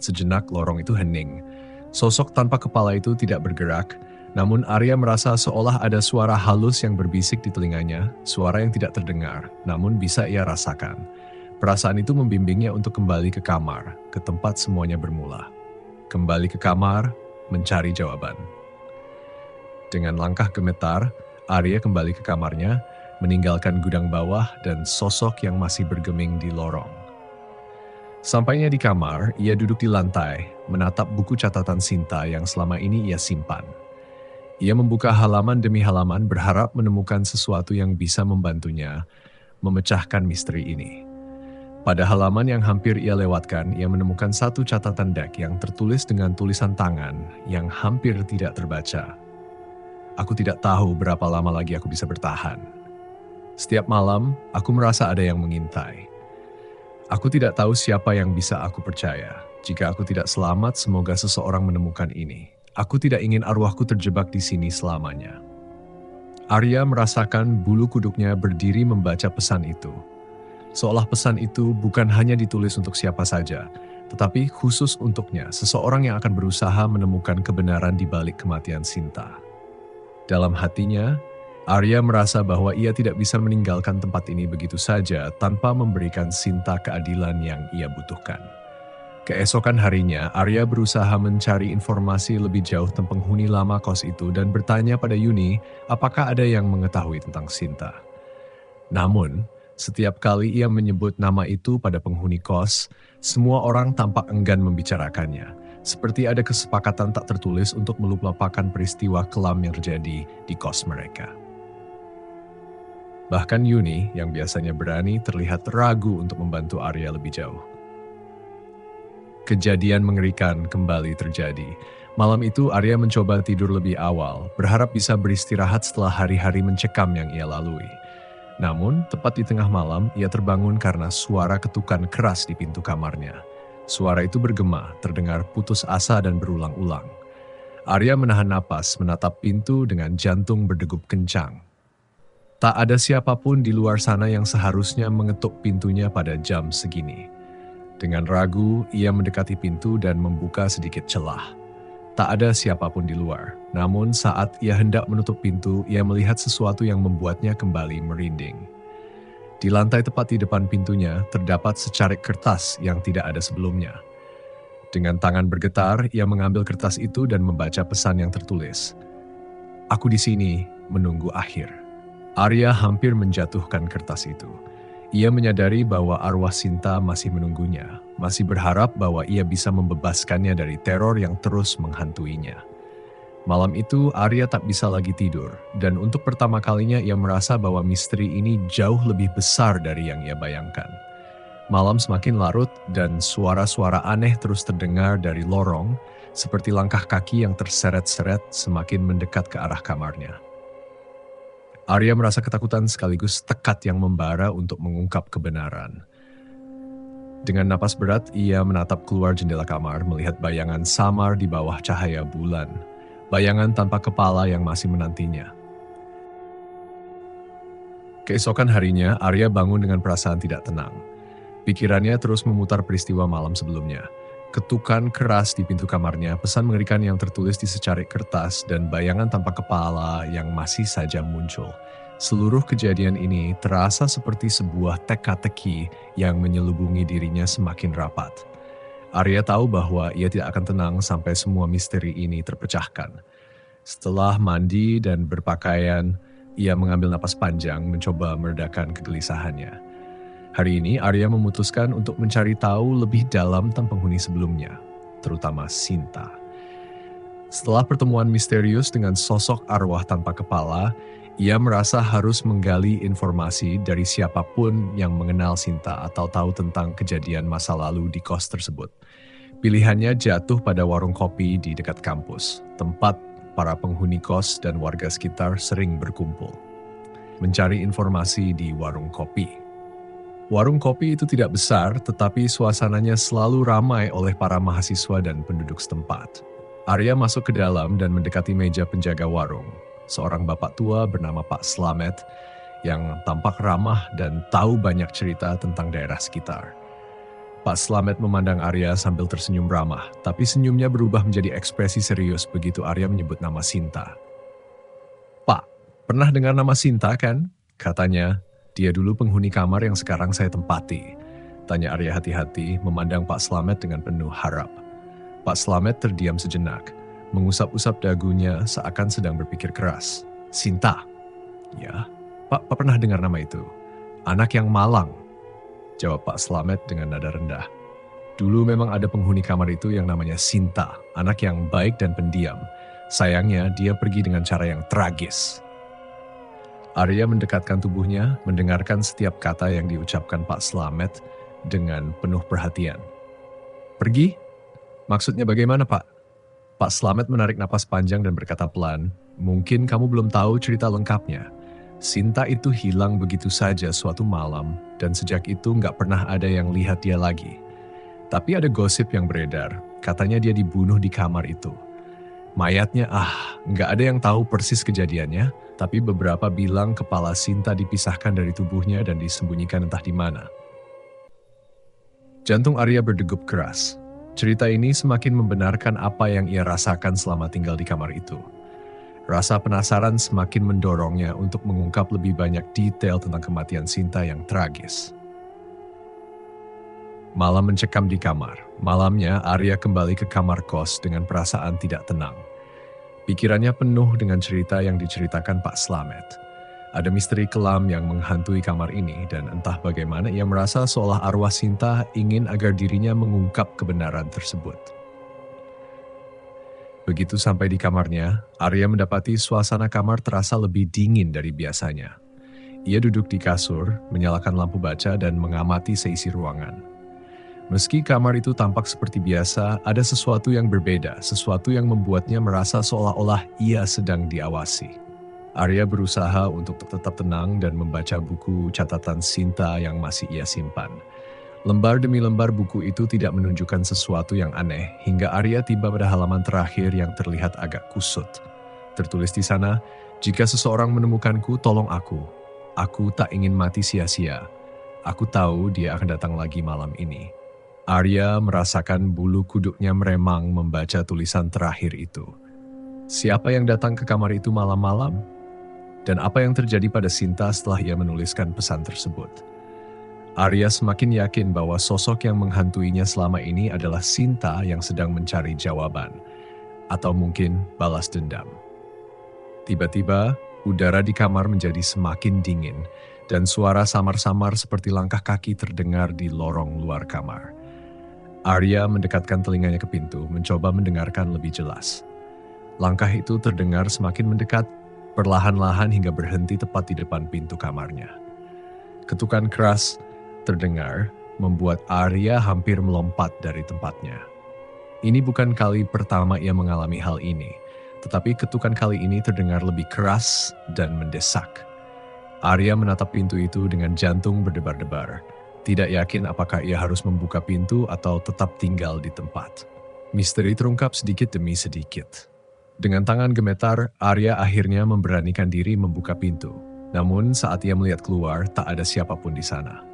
S1: Sejenak lorong itu hening. Sosok tanpa kepala itu tidak bergerak, namun Arya merasa seolah ada suara halus yang berbisik di telinganya, suara yang tidak terdengar, namun bisa ia rasakan. Perasaan itu membimbingnya untuk kembali ke kamar, ke tempat semuanya bermula. Kembali ke kamar, mencari jawaban. Dengan langkah gemetar, Arya kembali ke kamarnya, meninggalkan gudang bawah dan sosok yang masih bergeming di lorong. Sampainya di kamar, ia duduk di lantai, menatap buku catatan Sinta yang selama ini ia simpan. Ia membuka halaman demi halaman berharap menemukan sesuatu yang bisa membantunya memecahkan misteri ini. Pada halaman yang hampir ia lewatkan, ia menemukan satu catatan dek yang tertulis dengan tulisan tangan yang hampir tidak terbaca. "Aku tidak tahu berapa lama lagi aku bisa bertahan. Setiap malam, aku merasa ada yang mengintai. Aku tidak tahu siapa yang bisa aku percaya. Jika aku tidak selamat, semoga seseorang menemukan ini. Aku tidak ingin arwahku terjebak di sini selamanya." Arya merasakan bulu kuduknya berdiri membaca pesan itu. Seolah pesan itu bukan hanya ditulis untuk siapa saja, tetapi khusus untuknya, seseorang yang akan berusaha menemukan kebenaran di balik kematian Sinta. Dalam hatinya, Arya merasa bahwa ia tidak bisa meninggalkan tempat ini begitu saja tanpa memberikan Sinta keadilan yang ia butuhkan. Keesokan harinya, Arya berusaha mencari informasi lebih jauh tentang penghuni lama kos itu dan bertanya pada Yuni apakah ada yang mengetahui tentang Sinta. Namun, setiap kali ia menyebut nama itu pada penghuni kos, semua orang tampak enggan membicarakannya, seperti ada kesepakatan tak tertulis untuk melupakan peristiwa kelam yang terjadi di kos mereka. Bahkan Yuni, yang biasanya berani, terlihat ragu untuk membantu Arya lebih jauh. Kejadian mengerikan kembali terjadi. Malam itu Arya mencoba tidur lebih awal, berharap bisa beristirahat setelah hari-hari mencekam yang ia lalui. Namun, tepat di tengah malam, ia terbangun karena suara ketukan keras di pintu kamarnya. Suara itu bergema, terdengar putus asa dan berulang-ulang. Arya menahan napas, menatap pintu dengan jantung berdegup kencang. Tak ada siapapun di luar sana yang seharusnya mengetuk pintunya pada jam segini. Dengan ragu, ia mendekati pintu dan membuka sedikit celah. Tak ada siapapun di luar, namun saat ia hendak menutup pintu, ia melihat sesuatu yang membuatnya kembali merinding. Di lantai tepat di depan pintunya, terdapat secarik kertas yang tidak ada sebelumnya. Dengan tangan bergetar, ia mengambil kertas itu dan membaca pesan yang tertulis. "Aku di sini, menunggu akhir." Arya hampir menjatuhkan kertas itu. Ia menyadari bahwa arwah Sinta masih menunggunya, masih berharap bahwa ia bisa membebaskannya dari teror yang terus menghantuinya. Malam itu Arya tak bisa lagi tidur, dan untuk pertama kalinya ia merasa bahwa misteri ini jauh lebih besar dari yang ia bayangkan. Malam semakin larut dan suara-suara aneh terus terdengar dari lorong, seperti langkah kaki yang terseret-seret semakin mendekat ke arah kamarnya. Arya merasa ketakutan sekaligus tekad yang membara untuk mengungkap kebenaran. Dengan napas berat, ia menatap keluar jendela kamar, melihat bayangan samar di bawah cahaya bulan. Bayangan tanpa kepala yang masih menantinya. Keesokan harinya, Arya bangun dengan perasaan tidak tenang. Pikirannya terus memutar peristiwa malam sebelumnya. Ketukan keras di pintu kamarnya, pesan mengerikan yang tertulis di secarik kertas, dan bayangan tanpa kepala yang masih saja muncul. Seluruh kejadian ini terasa seperti sebuah teka-teki yang menyelubungi dirinya semakin rapat. Arya tahu bahwa ia tidak akan tenang sampai semua misteri ini terpecahkan. Setelah mandi dan berpakaian, ia mengambil napas panjang mencoba meredakan kegelisahannya. Hari ini Arya memutuskan untuk mencari tahu lebih dalam tentang penghuni sebelumnya, terutama Sinta. Setelah pertemuan misterius dengan sosok arwah tanpa kepala, ia merasa harus menggali informasi dari siapapun yang mengenal Sinta atau tahu tentang kejadian masa lalu di kos tersebut. Pilihannya jatuh pada warung kopi di dekat kampus, tempat para penghuni kos dan warga sekitar sering berkumpul. Mencari informasi di warung kopi. Warung kopi itu tidak besar, tetapi suasananya selalu ramai oleh para mahasiswa dan penduduk setempat. Arya masuk ke dalam dan mendekati meja penjaga warung. Seorang bapak tua bernama Pak Slamet yang tampak ramah dan tahu banyak cerita tentang daerah sekitar. Pak Slamet memandang Arya sambil tersenyum ramah, tapi senyumnya berubah menjadi ekspresi serius begitu Arya menyebut nama Sinta. "Pak, pernah dengar nama Sinta kan?" Katanya, "Dia dulu penghuni kamar yang sekarang saya tempati." Tanya Arya hati-hati, memandang Pak Slamet dengan penuh harap. Pak Slamet terdiam sejenak, mengusap-usap dagunya seakan sedang berpikir keras. "Sinta?" "Ya, Pak pernah dengar nama itu. Anak yang malang," jawab Pak Slamet dengan nada rendah. "Dulu memang ada penghuni kamar itu yang namanya Sinta, anak yang baik dan pendiam. Sayangnya dia pergi dengan cara yang tragis." Arya mendekatkan tubuhnya, mendengarkan setiap kata yang diucapkan Pak Slamet dengan penuh perhatian. "Pergi? Maksudnya bagaimana, Pak?" Pak Slamet menarik napas panjang dan berkata pelan, "Mungkin kamu belum tahu cerita lengkapnya. Sinta itu hilang begitu saja suatu malam, dan sejak itu nggak pernah ada yang lihat dia lagi. Tapi ada gosip yang beredar, katanya dia dibunuh di kamar itu. Mayatnya, nggak ada yang tahu persis kejadiannya, tapi beberapa bilang kepala Sinta dipisahkan dari tubuhnya dan disembunyikan entah di mana." Jantung Arya berdegup keras. Cerita ini semakin membenarkan apa yang ia rasakan selama tinggal di kamar itu. Rasa penasaran semakin mendorongnya untuk mengungkap lebih banyak detail tentang kematian Sinta yang tragis. Malam mencekam di kamar. Malamnya, Arya kembali ke kamar kos dengan perasaan tidak tenang. Pikirannya penuh dengan cerita yang diceritakan Pak Slamet. Ada misteri kelam yang menghantui kamar ini dan entah bagaimana ia merasa seolah arwah Sinta ingin agar dirinya mengungkap kebenaran tersebut. Begitu sampai di kamarnya, Arya mendapati suasana kamar terasa lebih dingin dari biasanya. Ia duduk di kasur, menyalakan lampu baca dan mengamati seisi ruangan. Meski kamar itu tampak seperti biasa, ada sesuatu yang berbeda, sesuatu yang membuatnya merasa seolah-olah ia sedang diawasi. Arya berusaha untuk tetap tenang dan membaca buku catatan Sinta yang masih ia simpan. Lembar demi lembar buku itu tidak menunjukkan sesuatu yang aneh, hingga Arya tiba pada halaman terakhir yang terlihat agak kusut. Tertulis di sana, "Jika seseorang menemukanku, tolong aku. Aku tak ingin mati sia-sia. Aku tahu dia akan datang lagi malam ini." Arya merasakan bulu kuduknya meremang membaca tulisan terakhir itu. Siapa yang datang ke kamar itu malam-malam? Dan apa yang terjadi pada Sinta setelah ia menuliskan pesan tersebut? Arya semakin yakin bahwa sosok yang menghantuinya selama ini adalah Sinta yang sedang mencari jawaban. Atau mungkin balas dendam. Tiba-tiba, udara di kamar menjadi semakin dingin dan suara samar-samar seperti langkah kaki terdengar di lorong luar kamar. Arya mendekatkan telinganya ke pintu, mencoba mendengarkan lebih jelas. Langkah itu terdengar semakin mendekat, perlahan-lahan hingga berhenti tepat di depan pintu kamarnya. Ketukan keras terdengar, membuat Arya hampir melompat dari tempatnya. Ini bukan kali pertama ia mengalami hal ini, tetapi ketukan kali ini terdengar lebih keras dan mendesak. Arya menatap pintu itu dengan jantung berdebar-debar. Tidak yakin apakah ia harus membuka pintu atau tetap tinggal di tempat. Misteri terungkap sedikit demi sedikit. Dengan tangan gemetar, Arya akhirnya memberanikan diri membuka pintu. Namun saat ia melihat keluar, tak ada siapapun di sana.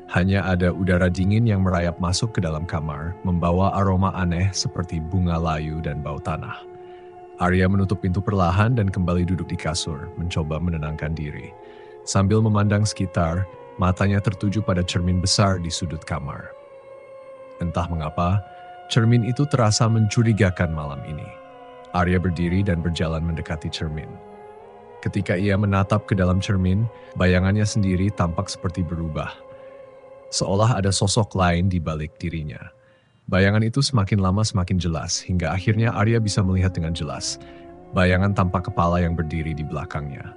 S1: Hanya ada udara dingin yang merayap masuk ke dalam kamar, membawa aroma aneh seperti bunga layu dan bau tanah. Arya menutup pintu perlahan dan kembali duduk di kasur, mencoba menenangkan diri. Sambil memandang sekitar, matanya tertuju pada cermin besar di sudut kamar. Entah mengapa, cermin itu terasa mencurigakan malam ini. Arya berdiri dan berjalan mendekati cermin. Ketika ia menatap ke dalam cermin, bayangannya sendiri tampak seperti berubah. Seolah ada sosok lain di balik dirinya. Bayangan itu semakin lama semakin jelas, hingga akhirnya Arya bisa melihat dengan jelas. Bayangan tampak kepala yang berdiri di belakangnya.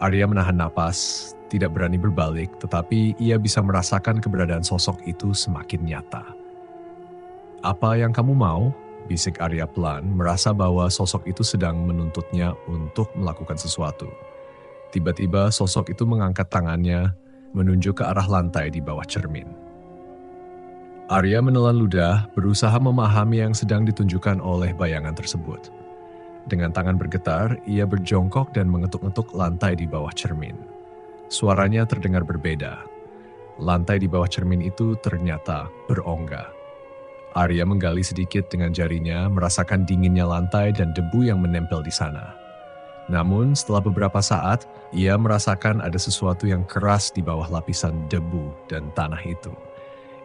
S1: Arya menahan napas, tidak berani berbalik, tetapi ia bisa merasakan keberadaan sosok itu semakin nyata. "Apa yang kamu mau?" bisik Arya pelan, merasa bahwa sosok itu sedang menuntutnya untuk melakukan sesuatu. Tiba-tiba sosok itu mengangkat tangannya, menunjuk ke arah lantai di bawah cermin. Arya menelan ludah, berusaha memahami yang sedang ditunjukkan oleh bayangan tersebut. Dengan tangan bergetar, ia berjongkok dan mengetuk-ngetuk lantai di bawah cermin. Suaranya terdengar berbeda. Lantai di bawah cermin itu ternyata berongga. Arya menggali sedikit dengan jarinya, merasakan dinginnya lantai dan debu yang menempel di sana. Namun, setelah beberapa saat, ia merasakan ada sesuatu yang keras di bawah lapisan debu dan tanah itu.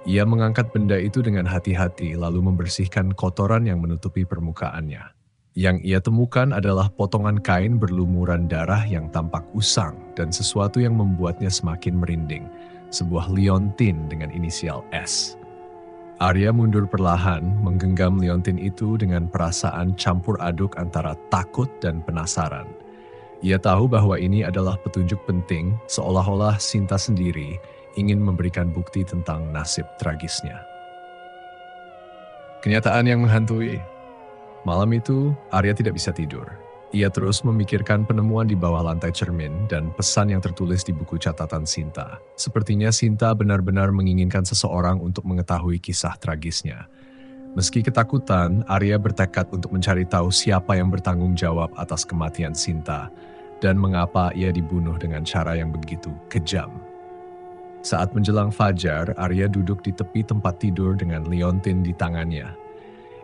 S1: Ia mengangkat benda itu dengan hati-hati lalu membersihkan kotoran yang menutupi permukaannya. Yang ia temukan adalah potongan kain berlumuran darah yang tampak usang dan sesuatu yang membuatnya semakin merinding, sebuah liontin dengan inisial S. Arya mundur perlahan, menggenggam liontin itu dengan perasaan campur aduk antara takut dan penasaran. Ia tahu bahwa ini adalah petunjuk penting, seolah-olah Sinta sendiri ingin memberikan bukti tentang nasib tragisnya. Kenyataan yang menghantui. Malam itu, Arya tidak bisa tidur. Ia terus memikirkan penemuan di bawah lantai cermin dan pesan yang tertulis di buku catatan Sinta. Sepertinya Sinta benar-benar menginginkan seseorang untuk mengetahui kisah tragisnya. Meski ketakutan, Arya bertekad untuk mencari tahu siapa yang bertanggung jawab atas kematian Sinta dan mengapa ia dibunuh dengan cara yang begitu kejam. Saat menjelang fajar, Arya duduk di tepi tempat tidur dengan liontin di tangannya.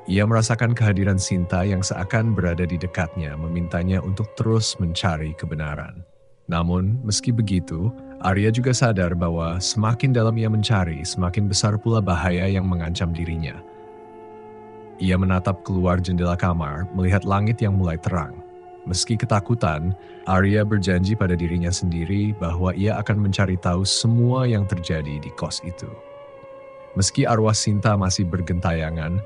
S1: Ia merasakan kehadiran Sinta yang seakan berada di dekatnya, memintanya untuk terus mencari kebenaran. Namun, meski begitu, Arya juga sadar bahwa semakin dalam ia mencari, semakin besar pula bahaya yang mengancam dirinya. Ia menatap keluar jendela kamar, melihat langit yang mulai terang. Meski ketakutan, Arya berjanji pada dirinya sendiri bahwa ia akan mencari tahu semua yang terjadi di kos itu. Meski arwah Sinta masih bergentayangan,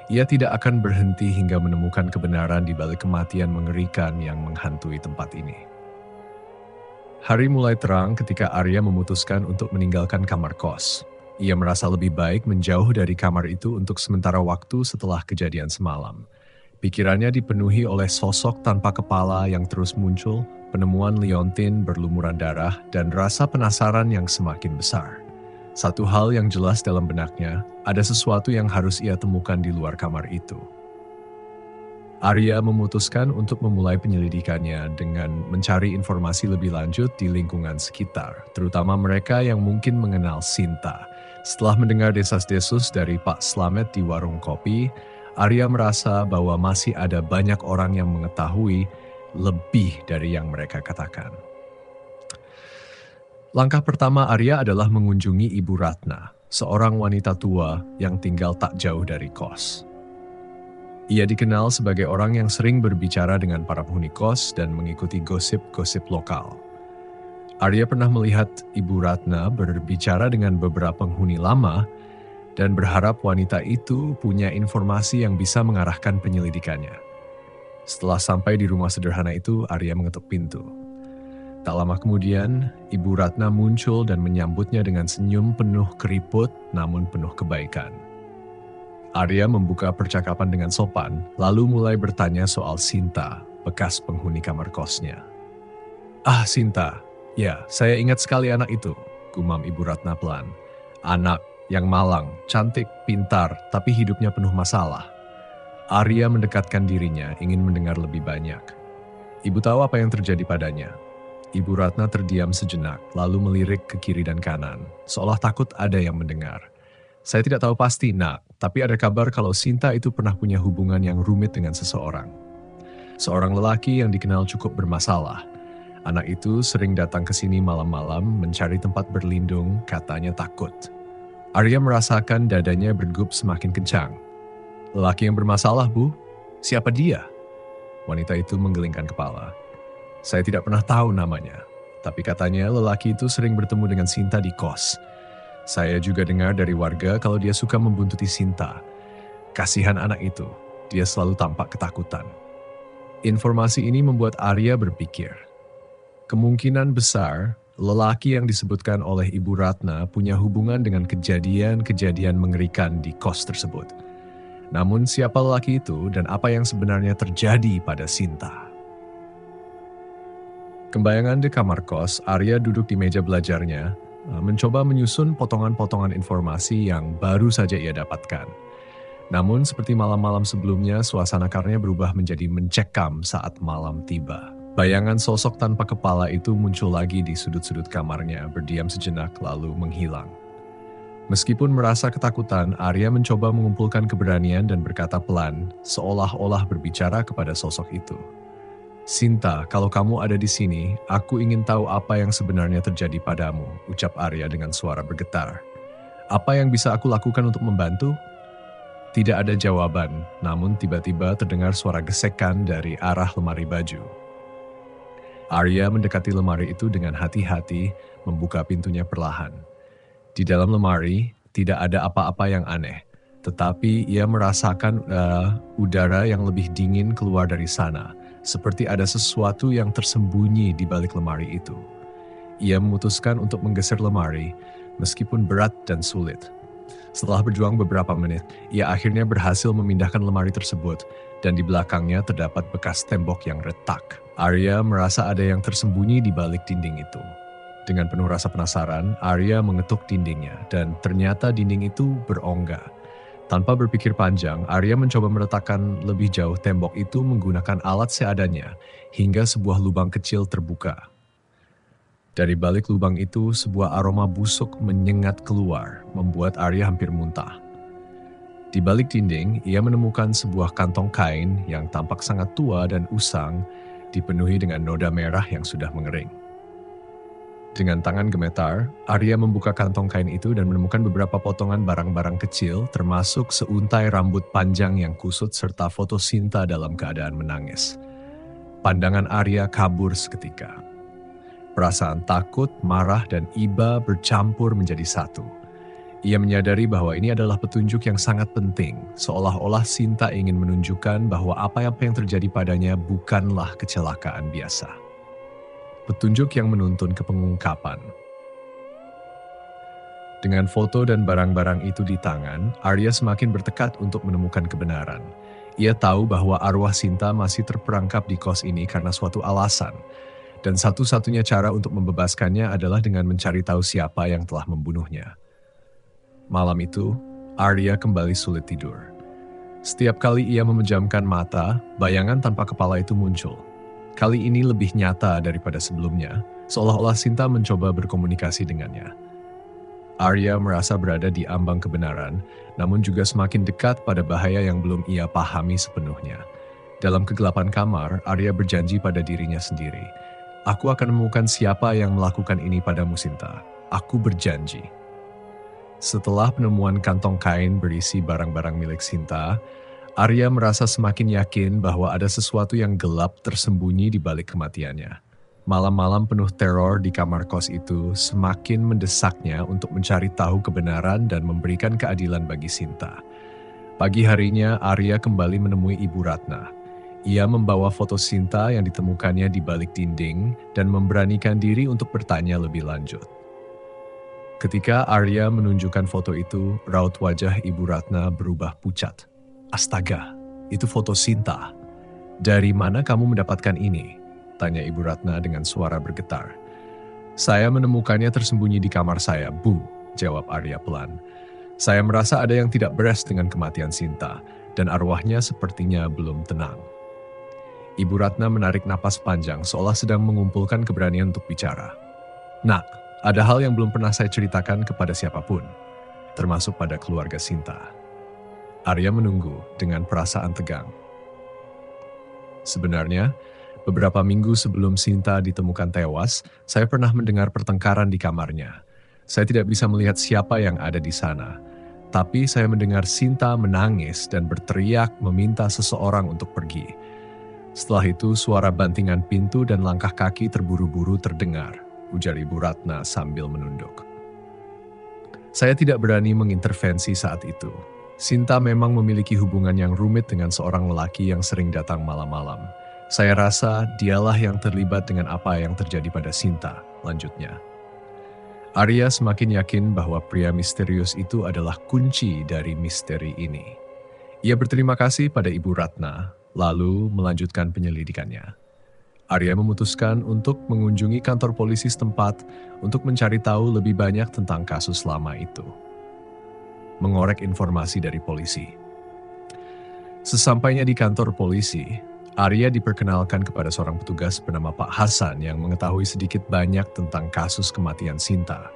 S1: ia tidak akan berhenti hingga menemukan kebenaran di balik kematian mengerikan yang menghantui tempat ini. Hari mulai terang ketika Arya memutuskan untuk meninggalkan kamar kos. Ia merasa lebih baik menjauh dari kamar itu untuk sementara waktu setelah kejadian semalam. Pikirannya dipenuhi oleh sosok tanpa kepala yang terus muncul, penemuan liontin berlumuran darah, dan rasa penasaran yang semakin besar. Satu hal yang jelas dalam benaknya, ada sesuatu yang harus ia temukan di luar kamar itu. Arya memutuskan untuk memulai penyelidikannya dengan mencari informasi lebih lanjut di lingkungan sekitar, terutama mereka yang mungkin mengenal Sinta. Setelah mendengar desas-desus dari Pak Slamet di warung kopi, Arya merasa bahwa masih ada banyak orang yang mengetahui lebih dari yang mereka katakan. Langkah pertama Arya adalah mengunjungi Ibu Ratna, seorang wanita tua yang tinggal tak jauh dari kos. Ia dikenal sebagai orang yang sering berbicara dengan para penghuni kos dan mengikuti gosip-gosip lokal. Arya pernah melihat Ibu Ratna berbicara dengan beberapa penghuni lama dan berharap wanita itu punya informasi yang bisa mengarahkan penyelidikannya. Setelah sampai di rumah sederhana itu, Arya mengetuk pintu. Tak lama kemudian, Ibu Ratna muncul dan menyambutnya dengan senyum penuh keriput namun penuh kebaikan. Arya membuka percakapan dengan sopan, lalu mulai bertanya soal Sinta, bekas penghuni kamar kosnya. "Ah, Sinta, ya, saya ingat sekali anak itu," gumam Ibu Ratna pelan. "Anak yang malang, cantik, pintar, tapi hidupnya penuh masalah." Arya mendekatkan dirinya, ingin mendengar lebih banyak. Ibu tahu apa yang terjadi padanya. Ibu Ratna terdiam sejenak, lalu melirik ke kiri dan kanan, seolah takut ada yang mendengar. "Saya tidak tahu pasti, Nak, tapi ada kabar kalau Sinta itu pernah punya hubungan yang rumit dengan seseorang. Seorang lelaki yang dikenal cukup bermasalah. Anak itu sering datang ke sini malam-malam mencari tempat berlindung, katanya takut." Arya merasakan dadanya berdegup semakin kencang. "Lelaki yang bermasalah, Bu? Siapa dia?" Wanita itu menggelengkan kepala. "Saya tidak pernah tahu namanya, tapi katanya lelaki itu sering bertemu dengan Sinta di kos. Saya juga dengar dari warga kalau dia suka membuntuti Sinta. Kasihan anak itu, dia selalu tampak ketakutan." Informasi ini membuat Arya berpikir. Kemungkinan besar, lelaki yang disebutkan oleh Ibu Ratna punya hubungan dengan kejadian-kejadian mengerikan di kos tersebut. Namun siapa lelaki itu dan apa yang sebenarnya terjadi pada Sinta? Kembayangan di kamar kos, Arya duduk di meja belajarnya, mencoba menyusun potongan-potongan informasi yang baru saja ia dapatkan. Namun seperti malam-malam sebelumnya, suasana kamarnya berubah menjadi mencekam saat malam tiba. Bayangan sosok tanpa kepala itu muncul lagi di sudut-sudut kamarnya, berdiam sejenak lalu menghilang. Meskipun merasa ketakutan, Arya mencoba mengumpulkan keberanian dan berkata pelan, seolah-olah berbicara kepada sosok itu. "Sinta, kalau kamu ada di sini, aku ingin tahu apa yang sebenarnya terjadi padamu," ucap Arya dengan suara bergetar. "Apa yang bisa aku lakukan untuk membantu?" Tidak ada jawaban, namun tiba-tiba terdengar suara gesekan dari arah lemari baju. Arya mendekati lemari itu dengan hati-hati, membuka pintunya perlahan. Di dalam lemari, tidak ada apa-apa yang aneh, tetapi ia merasakan udara yang lebih dingin keluar dari sana, seperti ada sesuatu yang tersembunyi di balik lemari itu. Ia memutuskan untuk menggeser lemari, meskipun berat dan sulit. Setelah berjuang beberapa menit, ia akhirnya berhasil memindahkan lemari tersebut, dan di belakangnya terdapat bekas tembok yang retak. Arya merasa ada yang tersembunyi di balik dinding itu. Dengan penuh rasa penasaran, Arya mengetuk dindingnya, dan ternyata dinding itu berongga. Tanpa berpikir panjang, Arya mencoba meletakkan lebih jauh tembok itu menggunakan alat seadanya, hingga sebuah lubang kecil terbuka. Dari balik lubang itu, sebuah aroma busuk menyengat keluar, membuat Arya hampir muntah. Di balik dinding, ia menemukan sebuah kantong kain yang tampak sangat tua dan usang, dipenuhi dengan noda merah yang sudah mengering. Dengan tangan gemetar, Arya membuka kantong kain itu dan menemukan beberapa potongan barang-barang kecil, termasuk seuntai rambut panjang yang kusut serta foto Sinta dalam keadaan menangis. Pandangan Arya kabur seketika. Perasaan takut, marah, dan iba bercampur menjadi satu. Ia menyadari bahwa ini adalah petunjuk yang sangat penting, seolah-olah Sinta ingin menunjukkan bahwa apa-apa yang terjadi padanya bukanlah kecelakaan biasa. Petunjuk yang menuntun ke pengungkapan. Dengan foto dan barang-barang itu di tangan, Arya semakin bertekad untuk menemukan kebenaran. Ia tahu bahwa arwah Sinta masih terperangkap di kos ini karena suatu alasan, dan satu-satunya cara untuk membebaskannya adalah dengan mencari tahu siapa yang telah membunuhnya. Malam itu, Arya kembali sulit tidur. Setiap kali ia memejamkan mata, bayangan tanpa kepala itu muncul. Kali ini lebih nyata daripada sebelumnya, seolah-olah Sinta mencoba berkomunikasi dengannya. Arya merasa berada di ambang kebenaran, namun juga semakin dekat pada bahaya yang belum ia pahami sepenuhnya. Dalam kegelapan kamar, Arya berjanji pada dirinya sendiri, "Aku akan menemukan siapa yang melakukan ini padamu, Sinta. Aku berjanji." Setelah penemuan kantong kain berisi barang-barang milik Sinta, Arya merasa semakin yakin bahwa ada sesuatu yang gelap tersembunyi di balik kematiannya. Malam-malam penuh teror di kamar kos itu semakin mendesaknya untuk mencari tahu kebenaran dan memberikan keadilan bagi Sinta. Pagi harinya, Arya kembali menemui Ibu Ratna. Ia membawa foto Sinta yang ditemukannya di balik dinding dan memberanikan diri untuk bertanya lebih lanjut. Ketika Arya menunjukkan foto itu, raut wajah Ibu Ratna berubah pucat. "Astaga, itu foto Sinta. Dari mana kamu mendapatkan ini?" tanya Ibu Ratna dengan suara bergetar. "Saya menemukannya tersembunyi di kamar saya, Bu," jawab Arya pelan. "Saya merasa ada yang tidak beres dengan kematian Sinta, dan arwahnya sepertinya belum tenang." Ibu Ratna menarik napas panjang seolah sedang mengumpulkan keberanian untuk bicara. "Nak, ada hal yang belum pernah saya ceritakan kepada siapapun, termasuk pada keluarga Sinta." Arya menunggu dengan perasaan tegang. "Sebenarnya, beberapa minggu sebelum Sinta ditemukan tewas, saya pernah mendengar pertengkaran di kamarnya. Saya tidak bisa melihat siapa yang ada di sana, tapi saya mendengar Sinta menangis dan berteriak meminta seseorang untuk pergi. Setelah itu, suara bantingan pintu dan langkah kaki terburu-buru terdengar," ujar Ibu Ratna sambil menunduk. "Saya tidak berani mengintervensi saat itu. Sinta memang memiliki hubungan yang rumit dengan seorang lelaki yang sering datang malam-malam. Saya rasa dialah yang terlibat dengan apa yang terjadi pada Sinta," lanjutnya. Arya semakin yakin bahwa pria misterius itu adalah kunci dari misteri ini. Ia berterima kasih pada Ibu Ratna, lalu melanjutkan penyelidikannya. Arya memutuskan untuk mengunjungi kantor polisi setempat untuk mencari tahu lebih banyak tentang kasus lama itu. Mengorek informasi dari polisi. Sesampainya di kantor polisi, Arya diperkenalkan kepada seorang petugas bernama Pak Hasan yang mengetahui sedikit banyak tentang kasus kematian Sinta.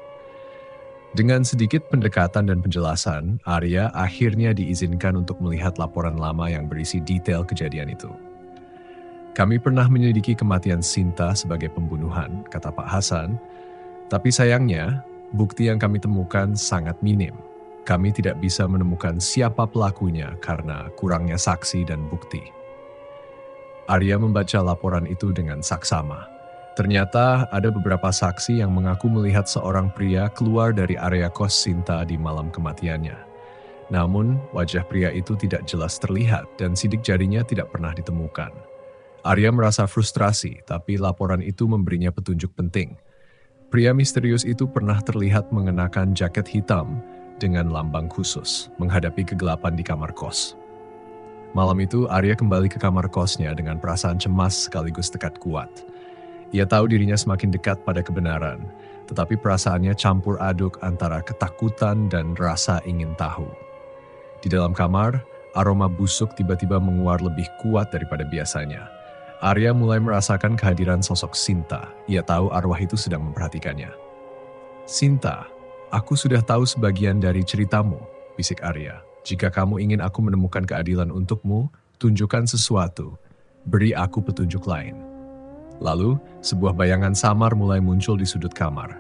S1: Dengan sedikit pendekatan dan penjelasan, Arya akhirnya diizinkan untuk melihat laporan lama yang berisi detail kejadian itu. Kami pernah menyelidiki kematian Sinta sebagai pembunuhan, kata Pak Hasan, tapi sayangnya bukti yang kami temukan sangat minim. Kami tidak bisa menemukan siapa pelakunya karena kurangnya saksi dan bukti. Arya membaca laporan itu dengan saksama. Ternyata ada beberapa saksi yang mengaku melihat seorang pria keluar dari area kos Sinta di malam kematiannya. Namun, wajah pria itu tidak jelas terlihat dan sidik jarinya tidak pernah ditemukan. Arya merasa frustrasi, tapi laporan itu memberinya petunjuk penting. Pria misterius itu pernah terlihat mengenakan jaket hitam dengan lambang khusus, menghadapi kegelapan di kamar kos. Malam itu, Arya kembali ke kamar kosnya dengan perasaan cemas sekaligus tekad kuat. Ia tahu dirinya semakin dekat pada kebenaran, tetapi perasaannya campur aduk antara ketakutan dan rasa ingin tahu. Di dalam kamar, aroma busuk tiba-tiba menguar lebih kuat daripada biasanya. Arya mulai merasakan kehadiran sosok Sinta. Ia tahu arwah itu sedang memperhatikannya. "Sinta, aku sudah tahu sebagian dari ceritamu," bisik Arya. "Jika kamu ingin aku menemukan keadilan untukmu, tunjukkan sesuatu. Beri aku petunjuk lain." Lalu, sebuah bayangan samar mulai muncul di sudut kamar.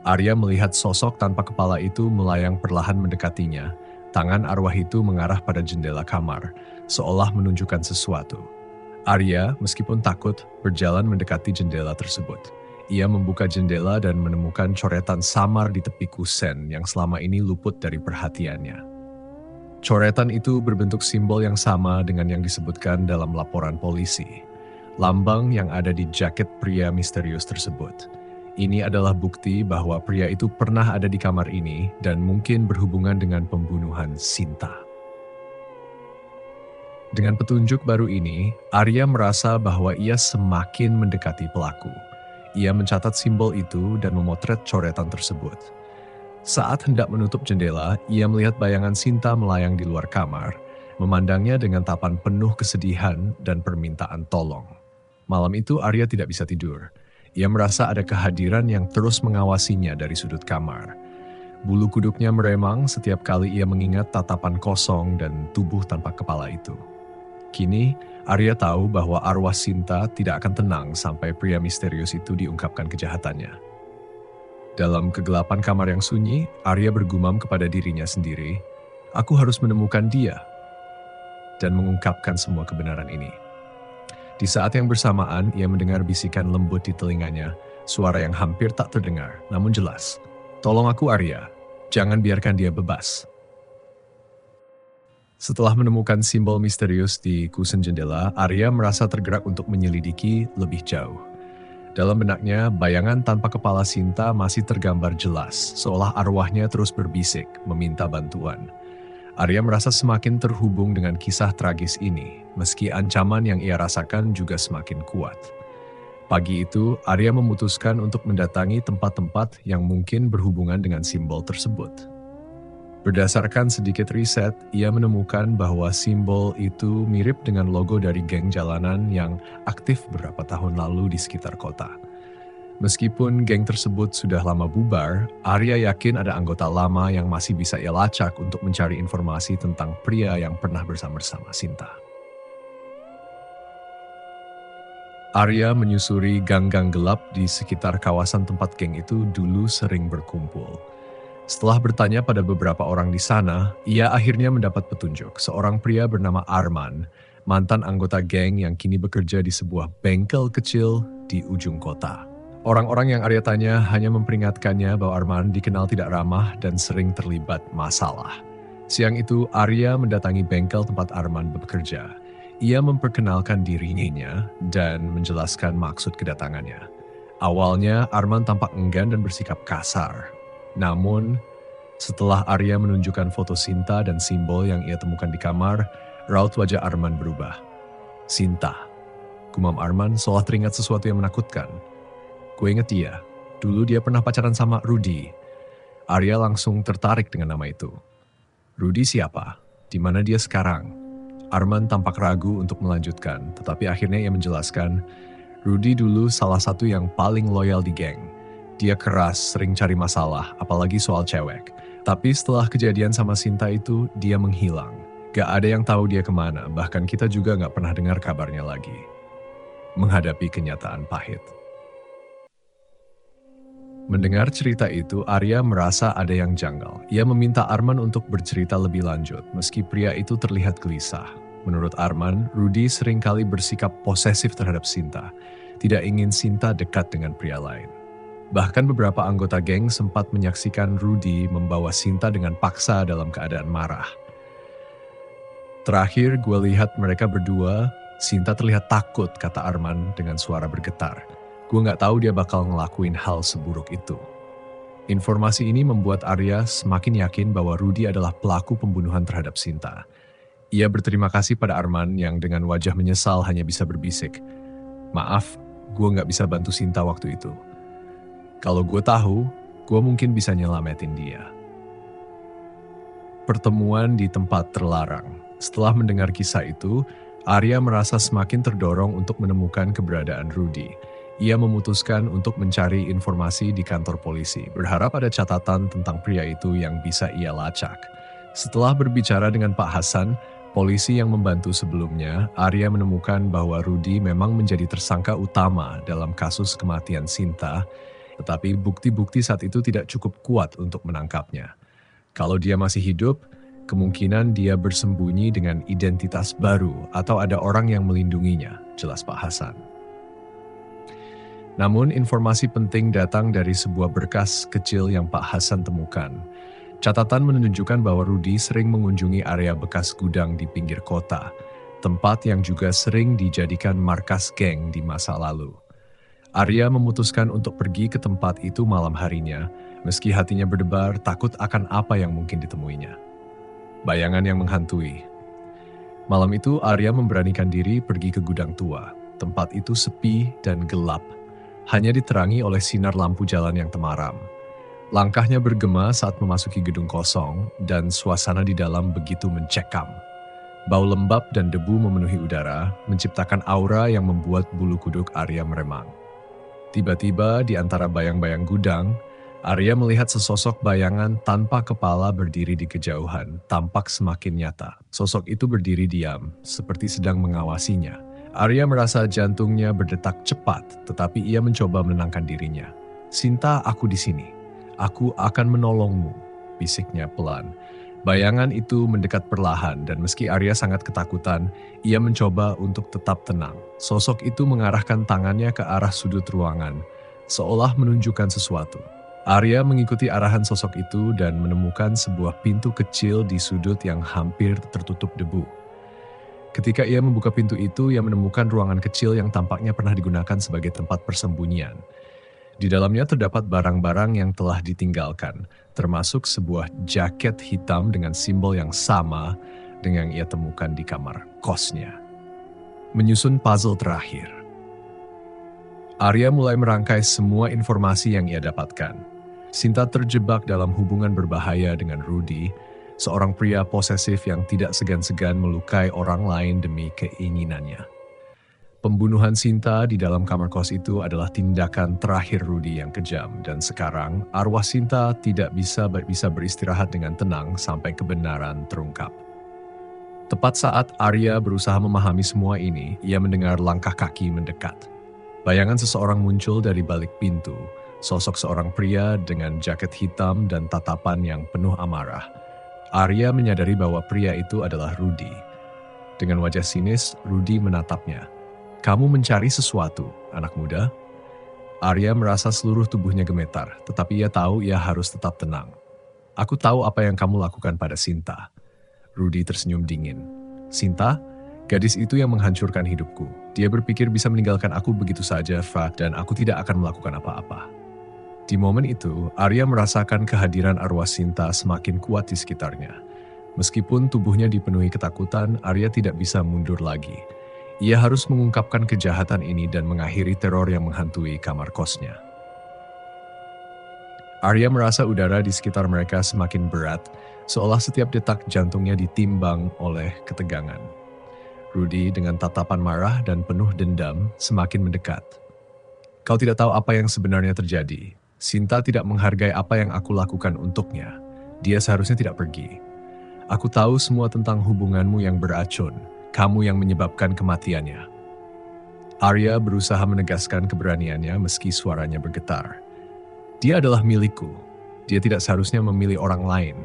S1: Arya melihat sosok tanpa kepala itu melayang perlahan mendekatinya. Tangan arwah itu mengarah pada jendela kamar, seolah menunjukkan sesuatu. Arya, meskipun takut, berjalan mendekati jendela tersebut. Ia membuka jendela dan menemukan coretan samar di tepi kusen yang selama ini luput dari perhatiannya. Coretan itu berbentuk simbol yang sama dengan yang disebutkan dalam laporan polisi. Lambang yang ada di jaket pria misterius tersebut. Ini adalah bukti bahwa pria itu pernah ada di kamar ini dan mungkin berhubungan dengan pembunuhan Sinta. Dengan petunjuk baru ini, Arya merasa bahwa ia semakin mendekati pelaku. Ia mencatat simbol itu dan memotret coretan tersebut. Saat hendak menutup jendela, ia melihat bayangan Sinta melayang di luar kamar, memandangnya dengan tatapan penuh kesedihan dan permintaan tolong. Malam itu Arya tidak bisa tidur. Ia merasa ada kehadiran yang terus mengawasinya dari sudut kamar. Bulu kuduknya meremang setiap kali ia mengingat tatapan kosong dan tubuh tanpa kepala itu. Kini, Arya tahu bahwa arwah Sinta tidak akan tenang sampai pria misterius itu diungkapkan kejahatannya. Dalam kegelapan kamar yang sunyi, Arya bergumam kepada dirinya sendiri, "Aku harus menemukan dia," dan mengungkapkan semua kebenaran ini. Di saat yang bersamaan, ia mendengar bisikan lembut di telinganya, suara yang hampir tak terdengar, namun jelas. "Tolong aku, Arya. Jangan biarkan dia bebas." Setelah menemukan simbol misterius di kusen jendela, Arya merasa tergerak untuk menyelidiki lebih jauh. Dalam benaknya, bayangan tanpa kepala Sinta masih tergambar jelas, seolah arwahnya terus berbisik, meminta bantuan. Arya merasa semakin terhubung dengan kisah tragis ini, meski ancaman yang ia rasakan juga semakin kuat. Pagi itu, Arya memutuskan untuk mendatangi tempat-tempat yang mungkin berhubungan dengan simbol tersebut. Berdasarkan sedikit riset, ia menemukan bahwa simbol itu mirip dengan logo dari geng jalanan yang aktif beberapa tahun lalu di sekitar kota. Meskipun geng tersebut sudah lama bubar, Arya yakin ada anggota lama yang masih bisa ia lacak untuk mencari informasi tentang pria yang pernah bersama-sama Sinta. Arya menyusuri gang-gang gelap di sekitar kawasan tempat geng itu dulu sering berkumpul. Setelah bertanya pada beberapa orang di sana, ia akhirnya mendapat petunjuk. Seorang pria bernama Arman, mantan anggota geng yang kini bekerja di sebuah bengkel kecil di ujung kota. Orang-orang yang Arya tanya hanya memperingatkannya bahwa Arman dikenal tidak ramah dan sering terlibat masalah. Siang itu, Arya mendatangi bengkel tempat Arman bekerja. Ia memperkenalkan dirinya dan menjelaskan maksud kedatangannya. Awalnya, Arman tampak enggan dan bersikap kasar. Namun, setelah Arya menunjukkan foto Sinta dan simbol yang ia temukan di kamar, raut wajah Arman berubah. "Sinta, Gumam Arman seolah teringat sesuatu yang menakutkan. Gue inget dia. Dulu dia pernah pacaran sama Rudy. Arya langsung tertarik dengan nama itu. Rudy siapa? Di mana dia sekarang? Arman tampak ragu untuk melanjutkan, tetapi akhirnya ia menjelaskan, Rudy dulu salah satu yang paling loyal di geng. Dia keras, sering cari masalah, apalagi soal cewek. Tapi setelah kejadian sama Sinta itu, dia menghilang. Gak ada yang tahu dia kemana, bahkan kita juga gak pernah dengar kabarnya lagi. Menghadapi kenyataan pahit. Mendengar cerita itu, Arya merasa ada yang janggal. Ia meminta Arman untuk bercerita lebih lanjut, meski pria itu terlihat gelisah. Menurut Arman, Rudy seringkali bersikap posesif terhadap Sinta, tidak ingin Sinta dekat dengan pria lain. Bahkan beberapa anggota geng sempat menyaksikan Rudy membawa Sinta dengan paksa dalam keadaan marah. Terakhir gue lihat mereka berdua, Sinta terlihat takut, kata Arman dengan suara bergetar. Gue gak tahu dia bakal ngelakuin hal seburuk itu. Informasi ini membuat Arya semakin yakin bahwa Rudy adalah pelaku pembunuhan terhadap Sinta. Ia berterima kasih pada Arman yang dengan wajah menyesal hanya bisa berbisik. Maaf, gue gak bisa bantu Sinta waktu itu. Kalau gue tahu, gue mungkin bisa nyelamatin dia. Pertemuan di tempat terlarang. Setelah mendengar kisah itu, Arya merasa semakin terdorong untuk menemukan keberadaan Rudy. Ia memutuskan untuk mencari informasi di kantor polisi, berharap ada catatan tentang pria itu yang bisa ia lacak. Setelah berbicara dengan Pak Hasan, polisi yang membantu sebelumnya, Arya menemukan bahwa Rudy memang menjadi tersangka utama dalam kasus kematian Sinta, tetapi bukti-bukti saat itu tidak cukup kuat untuk menangkapnya. Kalau dia masih hidup, kemungkinan dia bersembunyi dengan identitas baru atau ada orang yang melindunginya, jelas Pak Hasan. Namun informasi penting datang dari sebuah berkas kecil yang Pak Hasan temukan. Catatan menunjukkan bahwa Rudy sering mengunjungi area bekas gudang di pinggir kota, tempat yang juga sering dijadikan markas geng di masa lalu. Arya memutuskan untuk pergi ke tempat itu malam harinya, meski hatinya berdebar takut akan apa yang mungkin ditemuinya. Bayangan yang menghantui. Malam itu Arya memberanikan diri pergi ke gudang tua. Tempat itu sepi dan gelap, hanya diterangi oleh sinar lampu jalan yang temaram. Langkahnya bergema saat memasuki gedung kosong dan suasana di dalam begitu mencekam. Bau lembab dan debu memenuhi udara, menciptakan aura yang membuat bulu kuduk Arya meremang. Tiba-tiba di antara bayang-bayang gudang, Arya melihat sesosok bayangan tanpa kepala berdiri di kejauhan, tampak semakin nyata. Sosok itu berdiri diam, seperti sedang mengawasinya. Arya merasa jantungnya berdetak cepat, tetapi ia mencoba menenangkan dirinya. Sinta, aku di sini. Aku akan menolongmu, bisiknya pelan. Bayangan itu mendekat perlahan dan meski Arya sangat ketakutan, ia mencoba untuk tetap tenang. Sosok itu mengarahkan tangannya ke arah sudut ruangan, seolah menunjukkan sesuatu. Arya mengikuti arahan sosok itu dan menemukan sebuah pintu kecil di sudut yang hampir tertutup debu. Ketika ia membuka pintu itu, ia menemukan ruangan kecil yang tampaknya pernah digunakan sebagai tempat persembunyian. Di dalamnya terdapat barang-barang yang telah ditinggalkan, termasuk sebuah jaket hitam dengan simbol yang sama dengan yang ia temukan di kamar kosnya. Menyusun puzzle terakhir. Arya mulai merangkai semua informasi yang ia dapatkan. Sinta terjebak dalam hubungan berbahaya dengan Rudy, seorang pria posesif yang tidak segan-segan melukai orang lain demi keinginannya. Pembunuhan Sinta di dalam kamar kos itu adalah tindakan terakhir Rudy yang kejam, dan sekarang arwah Sinta tidak bisa beristirahat dengan tenang sampai kebenaran terungkap. Tepat saat Arya berusaha memahami semua ini, ia mendengar langkah kaki mendekat. Bayangan seseorang muncul dari balik pintu, sosok seorang pria dengan jaket hitam dan tatapan yang penuh amarah. Arya menyadari bahwa pria itu adalah Rudy. Dengan wajah sinis, Rudy menatapnya. Kamu mencari sesuatu, anak muda? Arya merasa seluruh tubuhnya gemetar, tetapi ia tahu ia harus tetap tenang. Aku tahu apa yang kamu lakukan pada Sinta. Rudy tersenyum dingin. Sinta? Gadis itu yang menghancurkan hidupku. Dia berpikir bisa meninggalkan aku begitu saja, dan aku tidak akan melakukan apa-apa. Di momen itu, Arya merasakan kehadiran arwah Sinta semakin kuat di sekitarnya. Meskipun tubuhnya dipenuhi ketakutan, Arya tidak bisa mundur lagi. Ia harus mengungkapkan kejahatan ini dan mengakhiri teror yang menghantui kamar kosnya. Arya merasa udara di sekitar mereka semakin berat, seolah setiap detak jantungnya ditimbang oleh ketegangan. Rudy dengan tatapan marah dan penuh dendam semakin mendekat. Kau tidak tahu apa yang sebenarnya terjadi. Sinta tidak menghargai apa yang aku lakukan untuknya. Dia seharusnya tidak pergi. Aku tahu semua tentang hubunganmu yang beracun. Kamu yang menyebabkan kematiannya. Arya berusaha menegaskan keberaniannya meski suaranya bergetar. Dia adalah milikku. Dia tidak seharusnya memilih orang lain.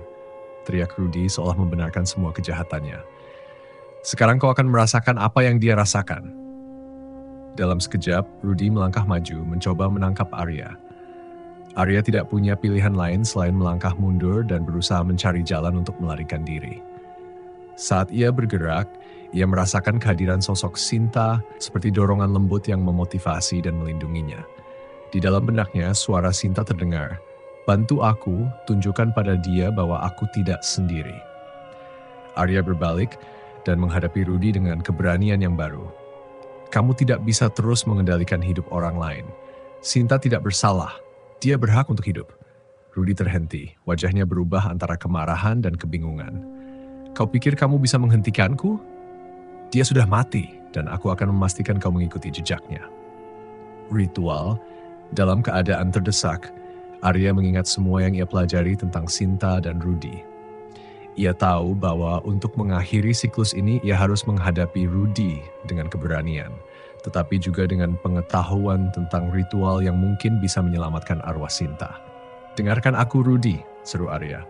S1: Teriak Rudy seolah membenarkan semua kejahatannya. Sekarang kau akan merasakan apa yang dia rasakan. Dalam sekejap, Rudy melangkah maju mencoba menangkap Arya. Arya tidak punya pilihan lain selain melangkah mundur dan berusaha mencari jalan untuk melarikan diri. Saat ia bergerak, ia merasakan kehadiran sosok Sinta seperti dorongan lembut yang memotivasi dan melindunginya. Di dalam benaknya, suara Sinta terdengar, "Bantu aku, tunjukkan pada dia bahwa aku tidak sendiri." Arya berbalik dan menghadapi Rudy dengan keberanian yang baru. Kamu tidak bisa terus mengendalikan hidup orang lain. Sinta tidak bersalah, dia berhak untuk hidup. Rudy terhenti, wajahnya berubah antara kemarahan dan kebingungan. Kau pikir kamu bisa menghentikanku? Dia sudah mati dan aku akan memastikan kau mengikuti jejaknya. Ritual. Dalam keadaan terdesak, Arya mengingat semua yang ia pelajari tentang Sinta dan Rudy. Ia tahu bahwa untuk mengakhiri siklus ini ia harus menghadapi Rudy dengan keberanian, tetapi juga dengan pengetahuan tentang ritual yang mungkin bisa menyelamatkan arwah Sinta. "Dengarkan aku, Rudy," seru Arya.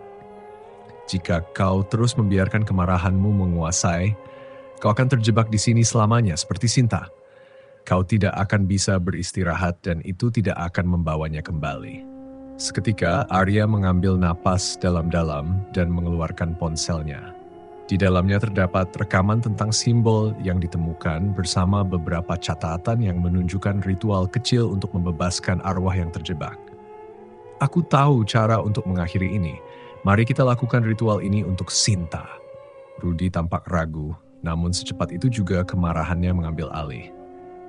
S1: "Jika kau terus membiarkan kemarahanmu menguasai, kau akan terjebak di sini selamanya seperti Sinta. Kau tidak akan bisa beristirahat dan itu tidak akan membawanya kembali." Seketika, Arya mengambil napas dalam-dalam dan mengeluarkan ponselnya. Di dalamnya terdapat rekaman tentang simbol yang ditemukan bersama beberapa catatan yang menunjukkan ritual kecil untuk membebaskan arwah yang terjebak. "Aku tahu cara untuk mengakhiri ini. Mari kita lakukan ritual ini untuk Sinta." Rudy tampak ragu, namun secepat itu juga kemarahannya mengambil alih.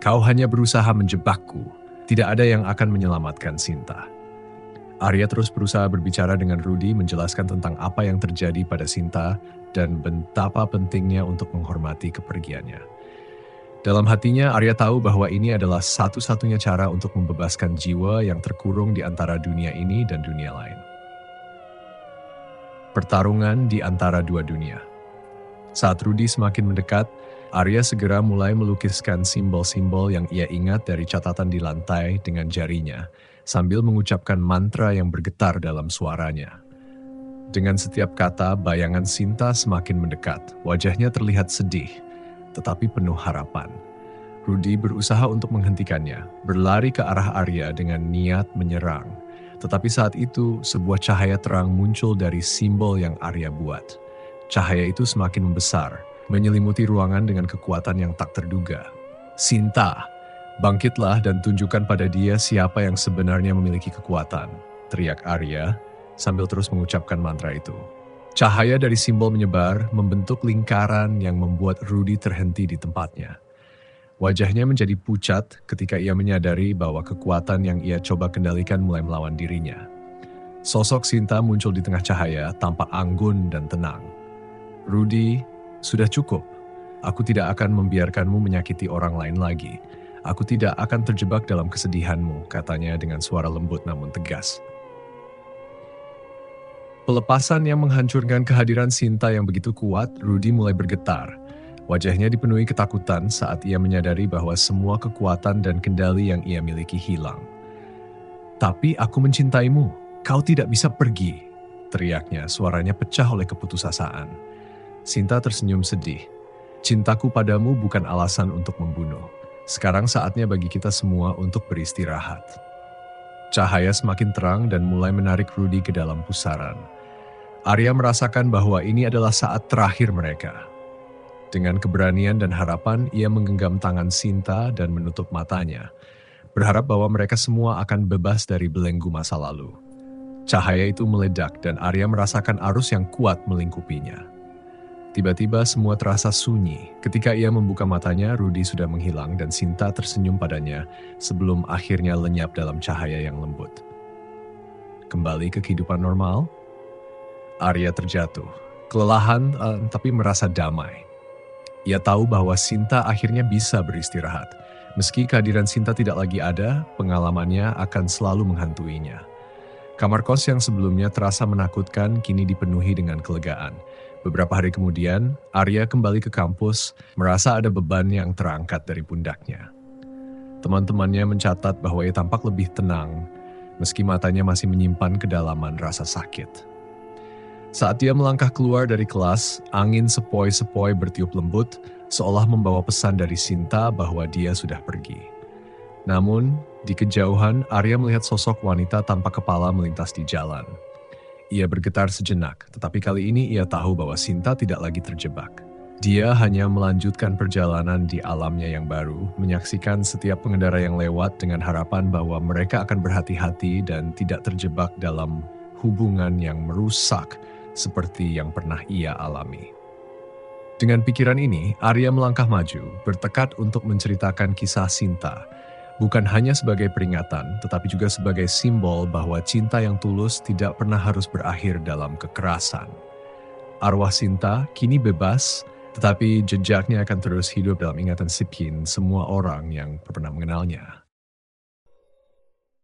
S1: "Kau hanya berusaha menjebakku. Tidak ada yang akan menyelamatkan Sinta." Arya terus berusaha berbicara dengan Rudy menjelaskan tentang apa yang terjadi pada Sinta dan betapa pentingnya untuk menghormati kepergiannya. Dalam hatinya, Arya tahu bahwa ini adalah satu-satunya cara untuk membebaskan jiwa yang terkurung di antara dunia ini dan dunia lain. Pertarungan di antara dua dunia. Saat Rudy semakin mendekat, Arya segera mulai melukiskan simbol-simbol yang ia ingat dari catatan di lantai dengan jarinya, sambil mengucapkan mantra yang bergetar dalam suaranya. Dengan setiap kata, bayangan Sinta semakin mendekat. Wajahnya terlihat sedih, tetapi penuh harapan. Rudy berusaha untuk menghentikannya, berlari ke arah Arya dengan niat menyerang. Tetapi saat itu, sebuah cahaya terang muncul dari simbol yang Arya buat. Cahaya itu semakin membesar, menyelimuti ruangan dengan kekuatan yang tak terduga. "Sinta, bangkitlah dan tunjukkan pada dia siapa yang sebenarnya memiliki kekuatan," teriak Arya sambil terus mengucapkan mantra itu. Cahaya dari simbol menyebar, membentuk lingkaran yang membuat Rudy terhenti di tempatnya. Wajahnya menjadi pucat ketika ia menyadari bahwa kekuatan yang ia coba kendalikan mulai melawan dirinya. Sosok Sinta muncul di tengah cahaya, tampak anggun dan tenang. "Rudy, sudah cukup. Aku tidak akan membiarkanmu menyakiti orang lain lagi. Aku tidak akan terjebak dalam kesedihanmu," katanya dengan suara lembut namun tegas. Pelepasan yang menghancurkan kehadiran Sinta yang begitu kuat, Rudy mulai bergetar. Wajahnya dipenuhi ketakutan saat ia menyadari bahwa semua kekuatan dan kendali yang ia miliki hilang. "Tapi aku mencintaimu, kau tidak bisa pergi," teriaknya, suaranya pecah oleh keputusasaan. Sinta tersenyum sedih. "Cintaku padamu bukan alasan untuk membunuh. Sekarang saatnya bagi kita semua untuk beristirahat." Cahaya semakin terang dan mulai menarik Rudy ke dalam pusaran. Arya merasakan bahwa ini adalah saat terakhir mereka. Dengan keberanian dan harapan, ia menggenggam tangan Sinta dan menutup matanya, berharap bahwa mereka semua akan bebas dari belenggu masa lalu. Cahaya itu meledak dan Arya merasakan arus yang kuat melingkupinya. Tiba-tiba semua terasa sunyi. Ketika ia membuka matanya, Rudy sudah menghilang dan Sinta tersenyum padanya sebelum akhirnya lenyap dalam cahaya yang lembut. Kembali ke kehidupan normal, Arya terjatuh. Kelelahan tapi merasa damai. Ia tahu bahwa Sinta akhirnya bisa beristirahat. Meski kehadiran Sinta tidak lagi ada, pengalamannya akan selalu menghantuinya. Kamar kos yang sebelumnya terasa menakutkan kini dipenuhi dengan kelegaan. Beberapa hari kemudian, Arya kembali ke kampus, merasa ada beban yang terangkat dari pundaknya. Teman-temannya mencatat bahwa ia tampak lebih tenang, meski matanya masih menyimpan kedalaman rasa sakit. Saat dia melangkah keluar dari kelas, angin sepoi-sepoi bertiup lembut, seolah membawa pesan dari Sinta bahwa dia sudah pergi. Namun, di kejauhan, Arya melihat sosok wanita tanpa kepala melintas di jalan. Ia bergetar sejenak, tetapi kali ini ia tahu bahwa Sinta tidak lagi terjebak. Dia hanya melanjutkan perjalanan di alamnya yang baru, menyaksikan setiap pengendara yang lewat dengan harapan bahwa mereka akan berhati-hati dan tidak terjebak dalam hubungan yang merusak seperti yang pernah ia alami. Dengan pikiran ini, Arya melangkah maju, bertekad untuk menceritakan kisah Sinta, bukan hanya sebagai peringatan, tetapi juga sebagai simbol bahwa cinta yang tulus tidak pernah harus berakhir dalam kekerasan. Arwah Sinta kini bebas, tetapi jejaknya akan terus hidup dalam ingatan Sipkin semua orang yang pernah mengenalnya.